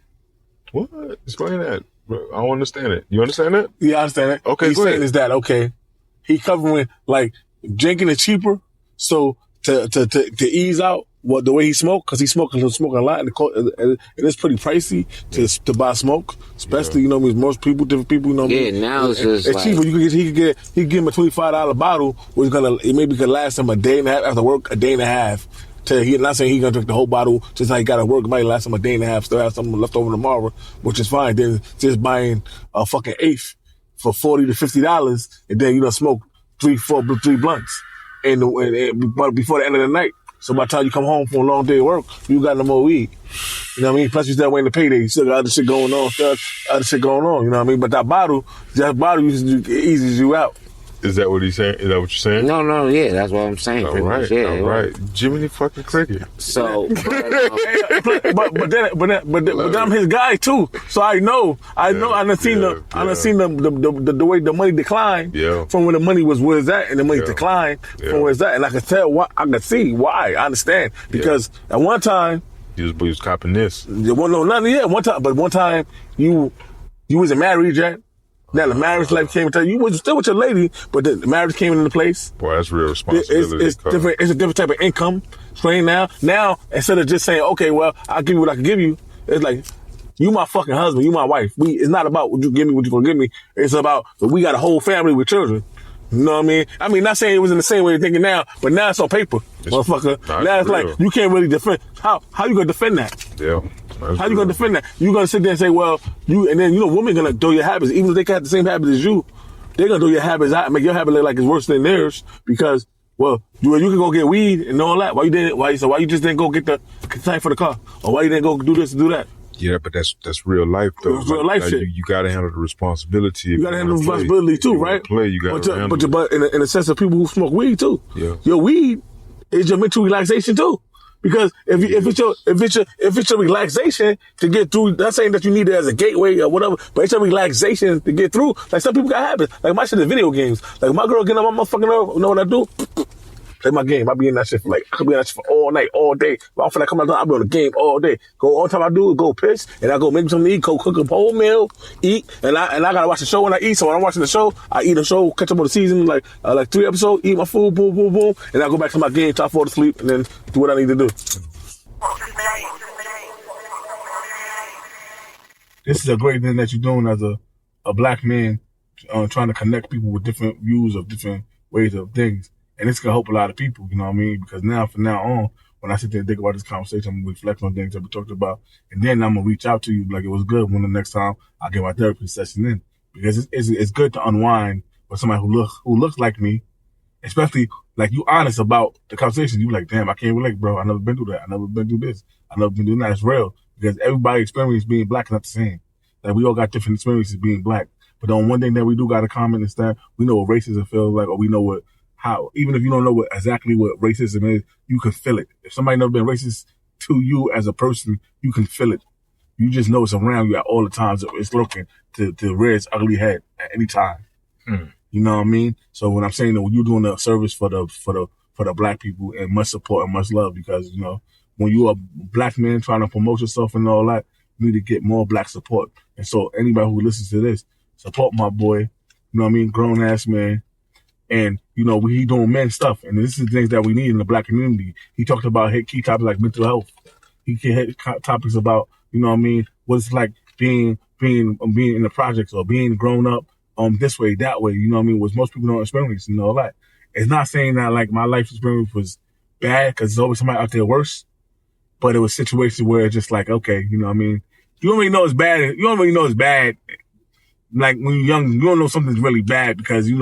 What? Explain that. I don't understand it. You understand that? Yeah, I understand it. Okay, he's go saying ahead. is that okay? He covering like drinking is cheaper, so to ease out the way he smoke, because he's smoking a lot, and it's pretty pricey to buy smoke, especially you know most people, different people, you know. Yeah, now it's just it's like, cheaper. He could give him a $25 bottle, which maybe could last him a day and a half after work, a day and a half. Not saying he's gonna drink the whole bottle, just how he gotta work. It might last him a day and a half, still have something left over tomorrow, which is fine. Then just buying a fucking eighth for $40 to $50, and then you don't smoke 3 blunts, and before the end of the night. So by the time you come home from a long day of work, you got no more weed. You know what I mean? Plus you still waiting to payday. You still got other shit going on. You know what I mean? But that bottle eases you out. Is that what he's saying? Is that what you're saying? No, yeah, that's what I'm saying. All right, much. Yeah, all right. Jiminy fucking Cricket. So, but then I'm his guy too. So I know. I done seen the way the money declined from when the money was where it's at, and the money declined from where it's at, and I could tell why. I could see why. I understand because at one time he was copping this. One time you wasn't married yet. Now the marriage life came into you was still with your lady, but the marriage came into place. Boy, that's real responsibility. It's different. It's a different type of income stream now. Now instead of just saying, okay, well, I'll give you what I can give you, it's like you my fucking husband, you my wife. It's not about what you give me, what you gonna give me. It's about we got a whole family with children. You know what I mean? I mean, not saying it was in the same way you're thinking now, but now it's on paper, motherfucker. Now it's real. like, you can't really defend. How you gonna defend that? Yeah. How you gonna defend that? You gonna sit there and say, well, and then, women gonna do your habits, even if they can have the same habits as you, they're gonna do your habits out and make your habit look like it's worse than theirs because, well, you can go get weed and all that. Why you just didn't go get the tank for the car? Or why you didn't go do this and do that? Yeah, but that's real life though. It's real life shit. You gotta handle the responsibility. You gotta handle the responsibility too, right? You gotta handle. But in the sense of people who smoke weed too. Yeah. Your weed is your mental relaxation too. Because if it's your relaxation to get through, not saying that you need it as a gateway or whatever, but it's your relaxation to get through. Like some people got habits. Like my shit is video games. Like my girl getting on my motherfucking nerve, you know what I do? Play my game. I be in that shit I could be in that shit for all night, all day. If I feel like coming out, I'll be on the game all day. All the time I do is go piss, and I go make something to eat, go cook a whole meal, eat, and I gotta watch the show when I eat. So when I'm watching the show, I eat the show, catch up on the season, like 3 episodes, eat my food, boom, boom, boom, and I go back to my game, try to fall asleep, and then do what I need to do. This is a great thing that you're doing as a black man, trying to connect people with different views of different ways of things. And it's going to help a lot of people, you know what I mean? Because from now on, when I sit there and think about this conversation, I'm going to reflect on things that we talked about. And then I'm going to reach out to you like it was good when the next time I get my therapy session in. Because it's good to unwind with somebody who looks like me, especially like you honest about the conversation. You like, damn, I can't relate, bro. I never been through that. I never been through this. I never been doing that. It's real. Because everybody's experience being black is not the same. Like we all got different experiences being black. But the one thing that we do got in common is that we know what racism feels like, or we know even if you don't know exactly what racism is, you can feel it. If somebody never been racist to you as a person, you can feel it. You just know it's around you at all the times. It's looking to rear its ugly head at any time. You know what I mean? So when I'm saying that you're doing a service for the black people, and much support and much love, because when you're a black man trying to promote yourself and all that, you need to get more black support. And so anybody who listens to this, support my boy. You know what I mean? Grown ass man. And, he doing men stuff. And this is the things that we need in the black community. He talked about key topics like mental health. He hit topics about, what it's like being in the projects or being grown up this way, that way, which most people don't experience and all that. It's not saying that like my life experience was bad, because there's always somebody out there worse. But it was situations where it's just like, okay, you don't really know it's bad. You don't really know it's bad. Like when you're young, you don't know something's really bad because, if you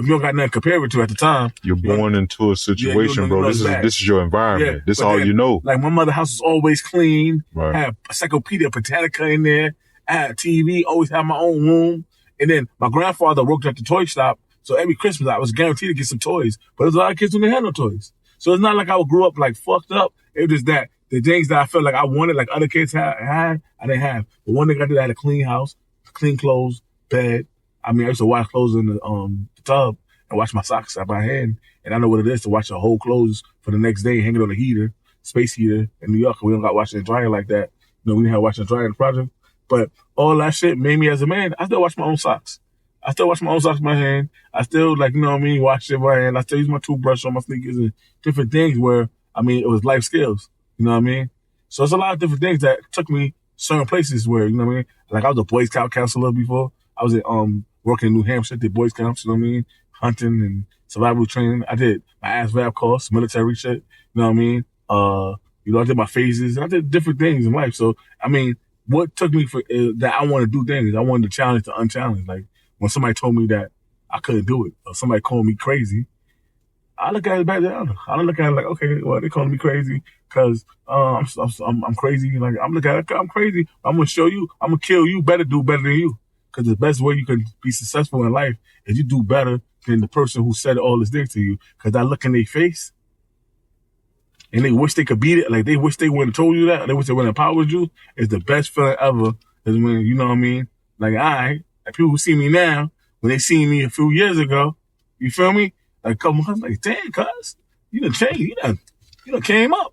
don't got nothing to compare it to at the time. You're born into a situation, bro. This is your environment. Yeah, this is all you know. Like my mother's house was always clean. Right. I had Encyclopedia Britannica in there. I had a TV, always had my own room. And then my grandfather worked at the toy shop. So every Christmas I was guaranteed to get some toys. But there's a lot of kids who didn't have no toys. So it's not like I grew up like fucked up. It was just that the things that I felt like I wanted, like other kids had, I didn't have. But one thing I did, I had a clean house, clean clothes, bed. I used to wash clothes in the tub and wash my socks out by hand. And I know what it is to wash the whole clothes for the next day, hang it on the heater, space heater in New York. We don't got washing and drying like that. We didn't have washing and drying in the project. But all that shit made me as a man. I still wash my own socks. I still wash my own socks with my hand. I still, wash it by hand. I still use my toothbrush on my sneakers and different things where, it was life skills. You know what I mean? So it's a lot of different things that took me certain places where, like I was a Boy Scout counselor before. I was at, working in New Hampshire, did Boy Scouts, hunting and survival training. I did my ASVAB course, military shit, I did my phases. I did different things in life. So, what took me for that I want to do things. I wanted to challenge the unchallenged. Like when somebody told me that I couldn't do it, or somebody called me crazy, I look at it back down. I look at it like, okay, well, they calling me crazy because I'm crazy. Like I'm looking at it, I'm crazy. I'm gonna show you. I'm gonna kill you. Do better than you. Because the best way you can be successful in life is you do better than the person who said all this things to you. Because I look in their face and they wish they could beat it. Like they wish they wouldn't have told you that. They wish they wouldn't have empowered you. It's the best feeling ever. Is when, like people who see me now, when they seen me a few years ago, you feel me? Like a couple months, like, damn, cuz, you done changed. You done came up.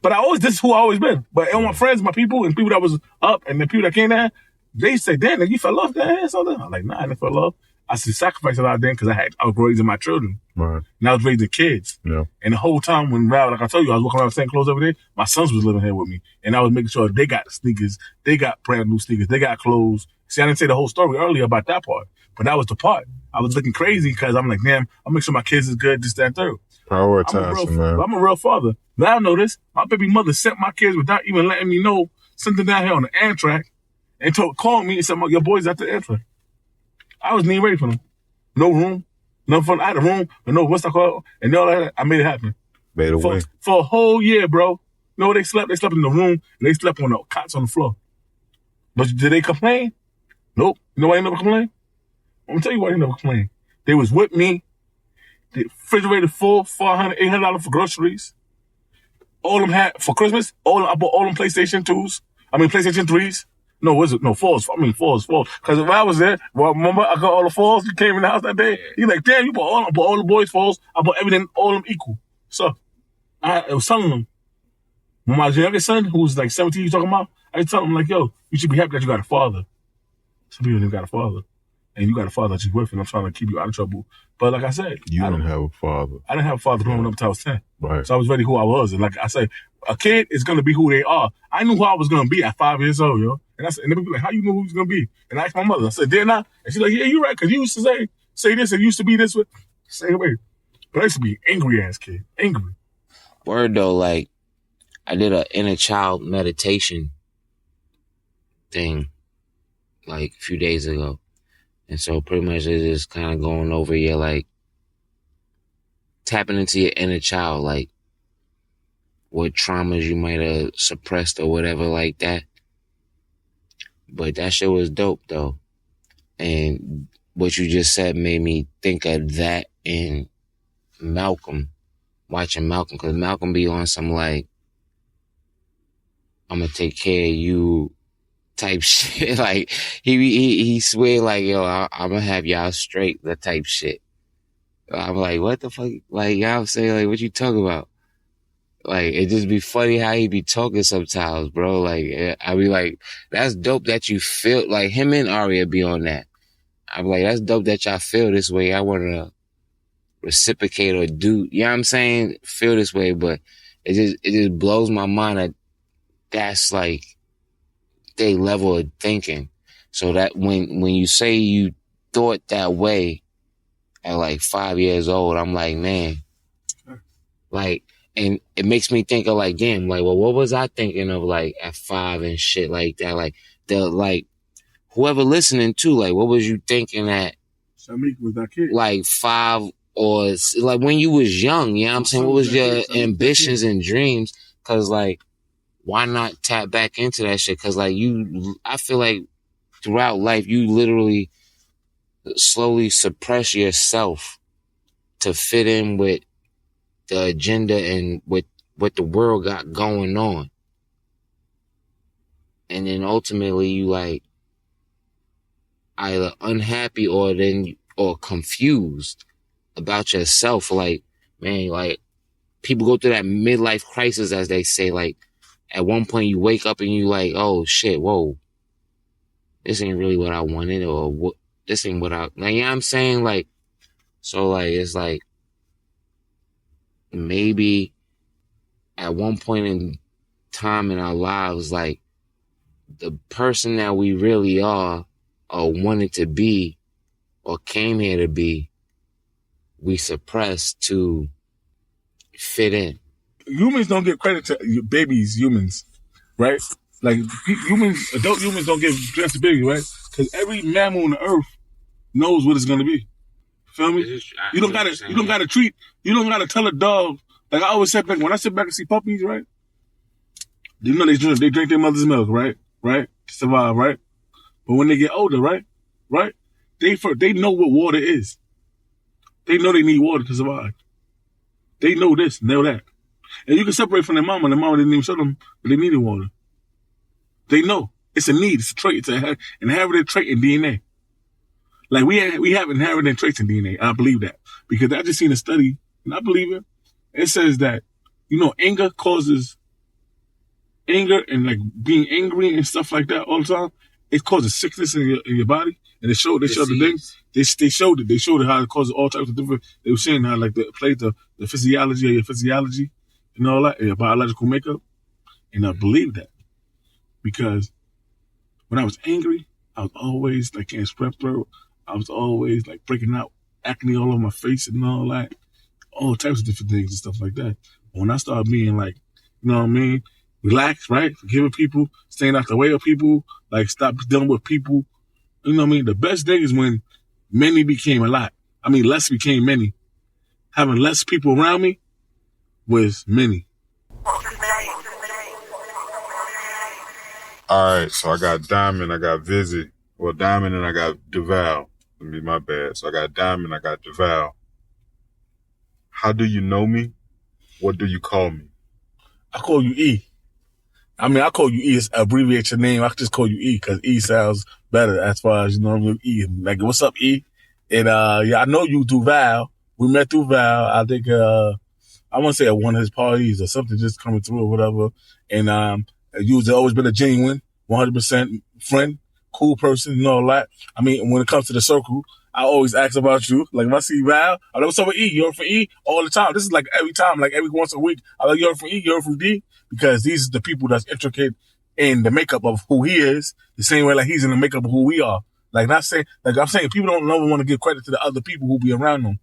But this is who I always been. But all my friends, my people, and people that was up, and the people that came down, they say, damn, you fell off that something. I'm like, nah, I didn't fall off. I said sacrifice a lot then because I was raising my children. Right. And I was raising kids. Yeah. And the whole time when VAL, like I told you, I was walking around the same clothes every day, my sons was living here with me. And I was making sure they got the sneakers, they got brand new sneakers, they got clothes. See, I didn't say the whole story earlier about that part. But that was the part. I was looking crazy because I'm like, damn, I'll make sure my kids is good, this, that, and third. Prioritizing, man. I'm a real father. Now I know this. My baby mother sent my kids without even letting me know something down here on the Amtrak and called me and said, your boy's at the Amtrak. I wasn't even ready for them. No room. No fun. I had a room, but no, what's that called? And all that. I made it happen. Made it win. For a whole year, bro. No, they slept. They slept in the room, and they slept on the cots on the floor. But did they complain? Nope. You know why they never complained? I'm going to tell you why they never complained. They was with me. The refrigerator full, $400, $800 for groceries. All them had, for Christmas, I bought all them PlayStation 2s. PlayStation 3s. No, was it? No, 4s. Fours. Because when I was there, remember, I got all the 4s. You came in the house that day. He's like, damn, you bought all the boys' 4s. I bought everything, all of them equal. So, I was telling them, when my youngest son, who was like 17, you talking about, I was telling him, like, yo, you should be happy that you got a father. Some people didn't got a father. And you got a father that you're with, and I'm trying to keep you out of trouble. But like I said, you didn't have a father. I didn't have a father growing up until I was 10. Right. So I was ready who I was. And like I say, a kid is going to be who they are. I knew who I was going to be at 5 years old, yo. And they be like, how you know who he's going to be? And I asked my mother. I said, didn't I? And she's like, yeah, you're right. Because you used to say this and used to be this way. Same way. But I used to be angry ass kid. Angry. Word though, like, I did an inner child meditation thing like a few days ago. And so pretty much it's just kind of going over your, like, tapping into your inner child, like, what traumas you might have suppressed or whatever like that. But that shit was dope, though. And what you just said made me think of that in Malcolm, watching Malcolm, because Malcolm be on some, like, I'm gonna take care of you type shit. Like, he swear, like, yo, I'm gonna have y'all straight, that type shit. I'm like, what the fuck? Like, y'all say, like, what you talking about? Like, it just be funny how he be talking sometimes, bro. Like, I be like, that's dope that you feel, like, him and Aria be on that. I be like, that's dope that y'all feel this way. I want to reciprocate or do, you know what I'm saying? Feel this way, but it just blows my mind that that's, like, they level of thinking. So that when you say you thought that way at like 5 years old, I'm like, man, like, and it makes me think of like, damn, like, well, what was I thinking of like at 5 and shit like that? Like like whoever listening to, like, what was you thinking at was that kid? Like 5 or like when you was young, you know what I'm saying? What was your ambitions and dreams? Cause like, why not tap back into that shit? Cause like I feel like throughout life, you literally slowly suppress yourself to fit in with the agenda and with what the world got going on. And then ultimately you like either unhappy or confused about yourself. Like, man, like people go through that midlife crisis, as they say, like, at one point you wake up and you like, oh shit, whoa, this ain't really what I wanted, or what, this ain't what like, you know what I'm saying? Like, so like, it's like, maybe at one point in time in our lives, like the person that we really are or wanted to be or came here to be, we suppressed to fit in. Humans don't give credit to babies, humans, right? Like adult humans don't give credit to babies, right? Because every mammal on the earth knows what it's gonna be. Feel me? You don't gotta tell a dog. Like I always said back when I sit back and see puppies, right? You know they drink their mother's milk, right? Right? To survive, right? But when they get older, right? They know what water is. They know they need water to survive. They know this, know that. And you can separate from their mama, and their mama didn't even show them that they needed water. They know. It's a need, it's a trait, it's an inherited trait in DNA. Like we have inherited traits in DNA. I believe that. Because I just seen a study, and I believe it. It says that, anger causes anger and like being angry and stuff like that all the time. It causes sickness in your body. And they showed the things. They showed it how it causes all types of different. They were saying how like it played the physiology of your physiology and all that, your biological makeup. And I believe that because when I was angry, I was always like can't spread throat. I was always like breaking out acne all over my face and all that, all types of different things and stuff like that. But when I started being like, you know what I mean, relaxed, right, forgiving people, staying out the way of people, like stop dealing with people. You know what I mean? The best thing is when many became a lot. I mean, less became many. Having less people around me was many. All right, so I got Diamond, I got Vizzy. Well, Diamond and I got DeVal. Let me, my bad. So I got Diamond, I got DeVal. How do you know me? What do you call me? I call you E. I mean, I call you E. It's abbreviate your name. I just call you E because E sounds better as far as, you know, E. Like, what's up, E? And, yeah, I know you through Val. We met through Val. I think, I want to say at one of his parties or something just coming through or whatever. And, you've always been a genuine, 100% friend, cool person, and all that. I mean, when it comes to the circle, I always ask about you. Like, if I see Val, I'm like, what's up with E? You're from E? All the time. This is like every time, like every once a week. I'm like, you're from E? You're from D? Because these are the people that's intricate in the makeup of who he is, the same way like he's in the makeup of who we are. Like, not saying, like I'm saying, people don't never want to give credit to the other people who be around them.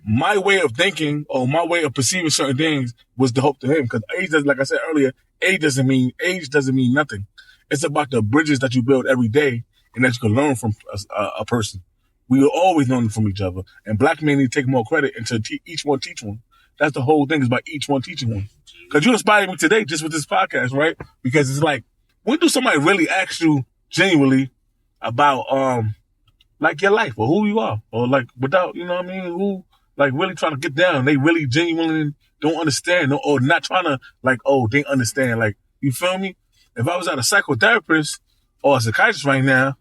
My way of thinking or my way of perceiving certain things was the hope to him. Because age does, like I said earlier, age doesn't mean nothing. It's about the bridges that you build every day and that you can learn from a person. We will always learn from each other. And black men need to take more credit and to each one teach one. That's the whole thing, is about each one teaching one. Because you inspired me today just with this podcast, right? Because it's like, when do somebody really ask you genuinely about, like your life or who you are? Or like without, you know what I mean? Who, like really trying to get down. They really genuinely don't understand or not trying to like, oh, they understand. Like, you feel me? If I was at a psychotherapist or a psychiatrist right now,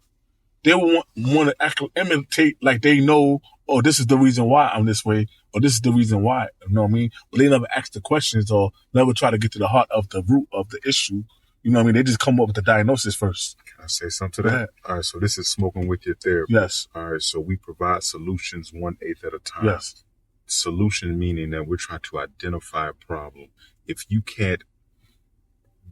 they would want to actually imitate like they know, oh, this is the reason why I'm this way, or this is the reason why, you know what I mean? But they never ask the questions or never try to get to the heart of the root of the issue. You know what I mean? They just come up with the diagnosis first. Can I say something to that? All right, so this is Smoking with Your Therapist. Yes. All right, so we provide solutions 1/8 at a time. Yes. Solution meaning that we're trying to identify a problem. If you can't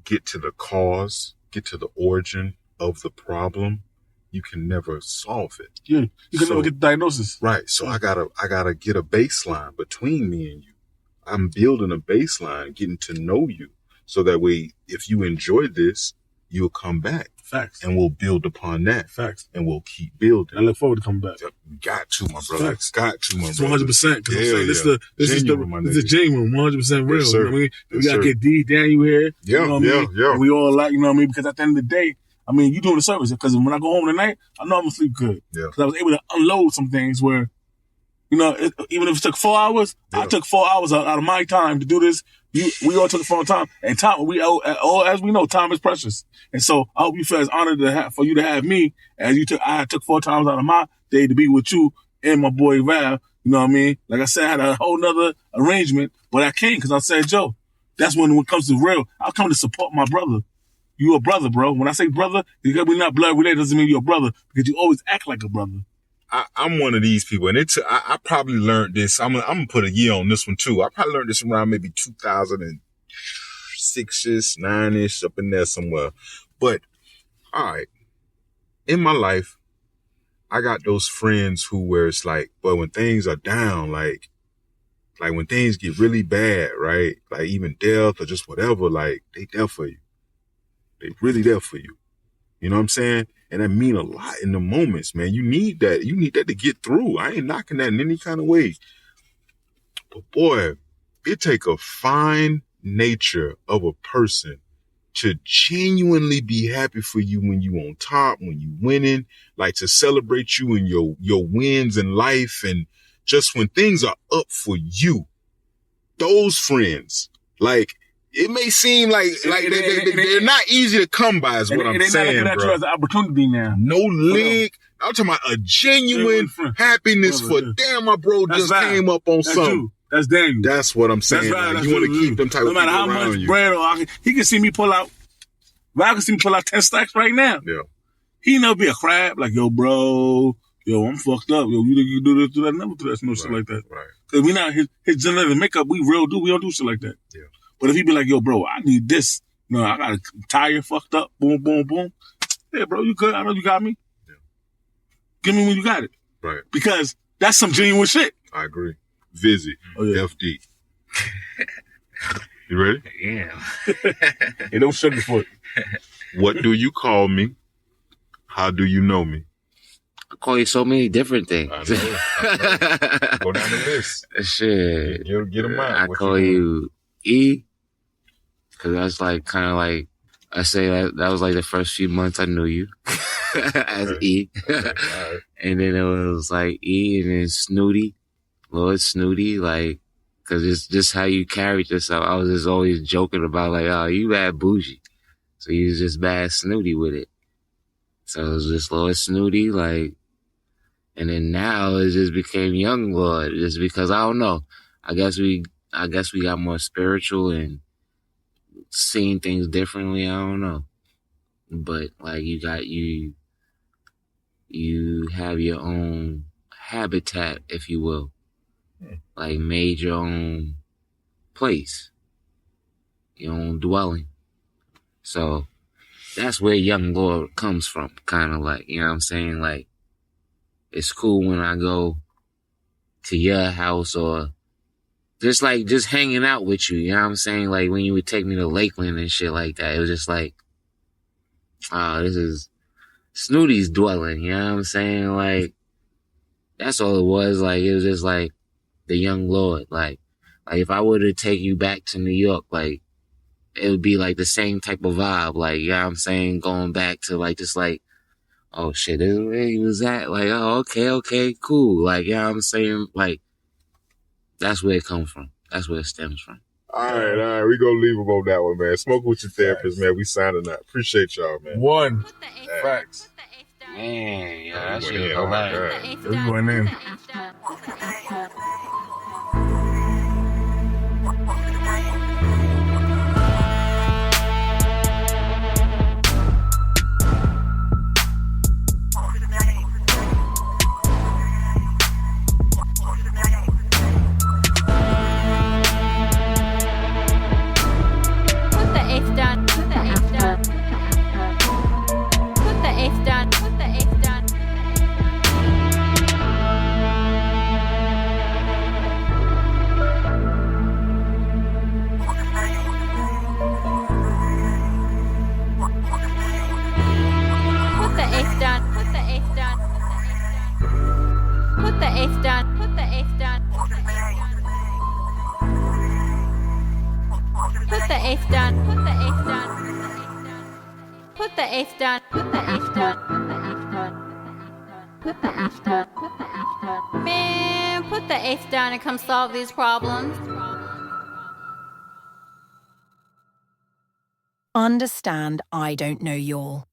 get to the cause, get to the origin of the problem, you can never solve it. Yeah, you can never get the diagnosis. Right. So I gotta get a baseline between me and you. I'm building a baseline, getting to know you, so that way, if you enjoy this, you'll come back. Facts. And we'll build upon that. Facts. And we'll keep building. I look forward to coming back. Got to, my brother. Facts. Got to, my brother. 100%. Yeah, This is the genuine, 100% real. Yes, sir. You know what I mean? We Yes, gotta sir. get D, Daniel here. Yeah, you know what I mean? yeah. We all like, you know what I mean? Because at the end of the day, I mean, you doing the service. Because when I go home tonight, I know I'm gonna sleep good. Yeah. Because I was able to unload some things where, you know, even if it took 4 hours, Yeah. I took 4 hours out of my time to do this. We all took it for a time. And time, as we know, time is precious. And so I hope you feel as honored for you to have me as I took 4 times out of my day to be with you and my boy Val. You know what I mean? Like I said, I had a whole nother arrangement, but I came because I said, Joe, that's when it comes to real, I'll come to support my brother. You a brother, bro. When I say brother, because we're not blood related doesn't mean you're a brother, because you always act like a brother. I'm one of these people, and I probably learned this. I'm gonna put a year on this one too. I probably learned this around maybe 2006-ish, 9-ish, up in there somewhere. But all right, in my life, I got those friends where it's like, but when things are down, like when things get really bad, right? Like even death or just whatever, like they there for you. They really there for you. You know what I'm saying? And that mean a lot in the moments, man. You need that. You need that to get through. I ain't knocking that in any kind of way. But boy, it take a fine nature of a person to genuinely be happy for you when you on top, when you winning, like to celebrate you and your wins in life. And just when things are up for you, those friends, like, it may seem like they're not easy to come by, is what I'm saying, not looking at you as an opportunity now. No leg. I'm talking about a genuine happiness for, damn, my bro just came up on something. You. That's Daniel. That's what I'm saying. Right, you want to keep them type of people around you. No matter how much bread he can see me pull out, Val can see me pull out 10 stacks right now. Yeah. He never be a crab, like, yo, bro, yo, I'm fucked up. Yo, you do this, do that, never do that, no shit like that. Right. Because we not, his genetic makeup, we don't do shit like that. Yeah. But if he be like, yo, bro, I need this. No, I got a tire fucked up. Boom, boom, boom. Yeah, bro, you good. I know you got me. Give me when you got it. Right. Because that's some genuine shit. I agree. Vizzy. Oh, yeah. FD. You ready? Yeah. Hey, don't sugarfoot. What do you call me? How do you know me? I call you so many different things. I know. Go down the list. Shit. Get them out. I What call you E, because that's like kind of like, I say that was like the first few months I knew you as E. Okay, all right. And then it was like E and then Snooty, Lord Snooty, like, cause it's just how you carried yourself. I was just always joking about like, oh, you bad bougie. So you was just bad snooty with it. So it was just Lord Snooty, like, and then now it just became Young Lord, just because I don't know. I guess we got more spiritual and seeing things differently. I don't know. But like you have your own habitat, if you will. Like made your own place, your own dwelling. So that's where Young Lord comes from, kind of like, you know what I'm saying? Like, it's cool when I go to your house or just hanging out with you, you know what I'm saying? Like when you would take me to Lakeland and shit like that, it was just like, oh, this is Snooty's dwelling, you know what I'm saying? Like, that's all it was. Like, it was just like the Young Lord. Like if I were to take you back to New York, like, it would be like the same type of vibe. Like, you know what I'm saying? Going back to like, just like, oh shit, this is where he was at. Like, oh, okay, cool. Like, you know what I'm saying? Like, that's where it comes from. That's where it stems from. All right. We gonna leave him on that one, man. Smoke with your therapist, man. We signing out. Appreciate y'all, man. One. Put the F Facts. Man, yeah, that Went shit in. was Oh my hilarious. God. F It's down. going in. Put the F down. Put the F down. Put the F down. Put the F down. Put the F down. Put the F down. Put the F down. Put the F down. Put the F down. Put the F down. Put the F down. Put the F down. Put the F down. Put the F down. Put the F down. Put the F down. Man, put the F down and come solve these problems. Understand I don't know y'all.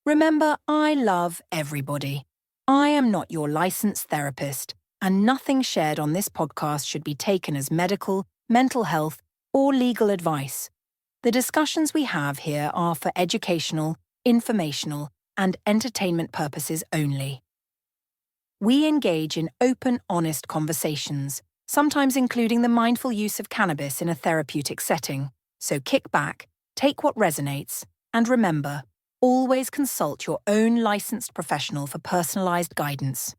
Remember, I love everybody. I am not your licensed therapist, and nothing shared on this podcast should be taken as medical, mental health, or legal advice. The discussions we have here are for educational, informational, and entertainment purposes only. We engage in open, honest conversations, sometimes including the mindful use of cannabis in a therapeutic setting. So kick back, take what resonates, and remember, always consult your own licensed professional for personalized guidance.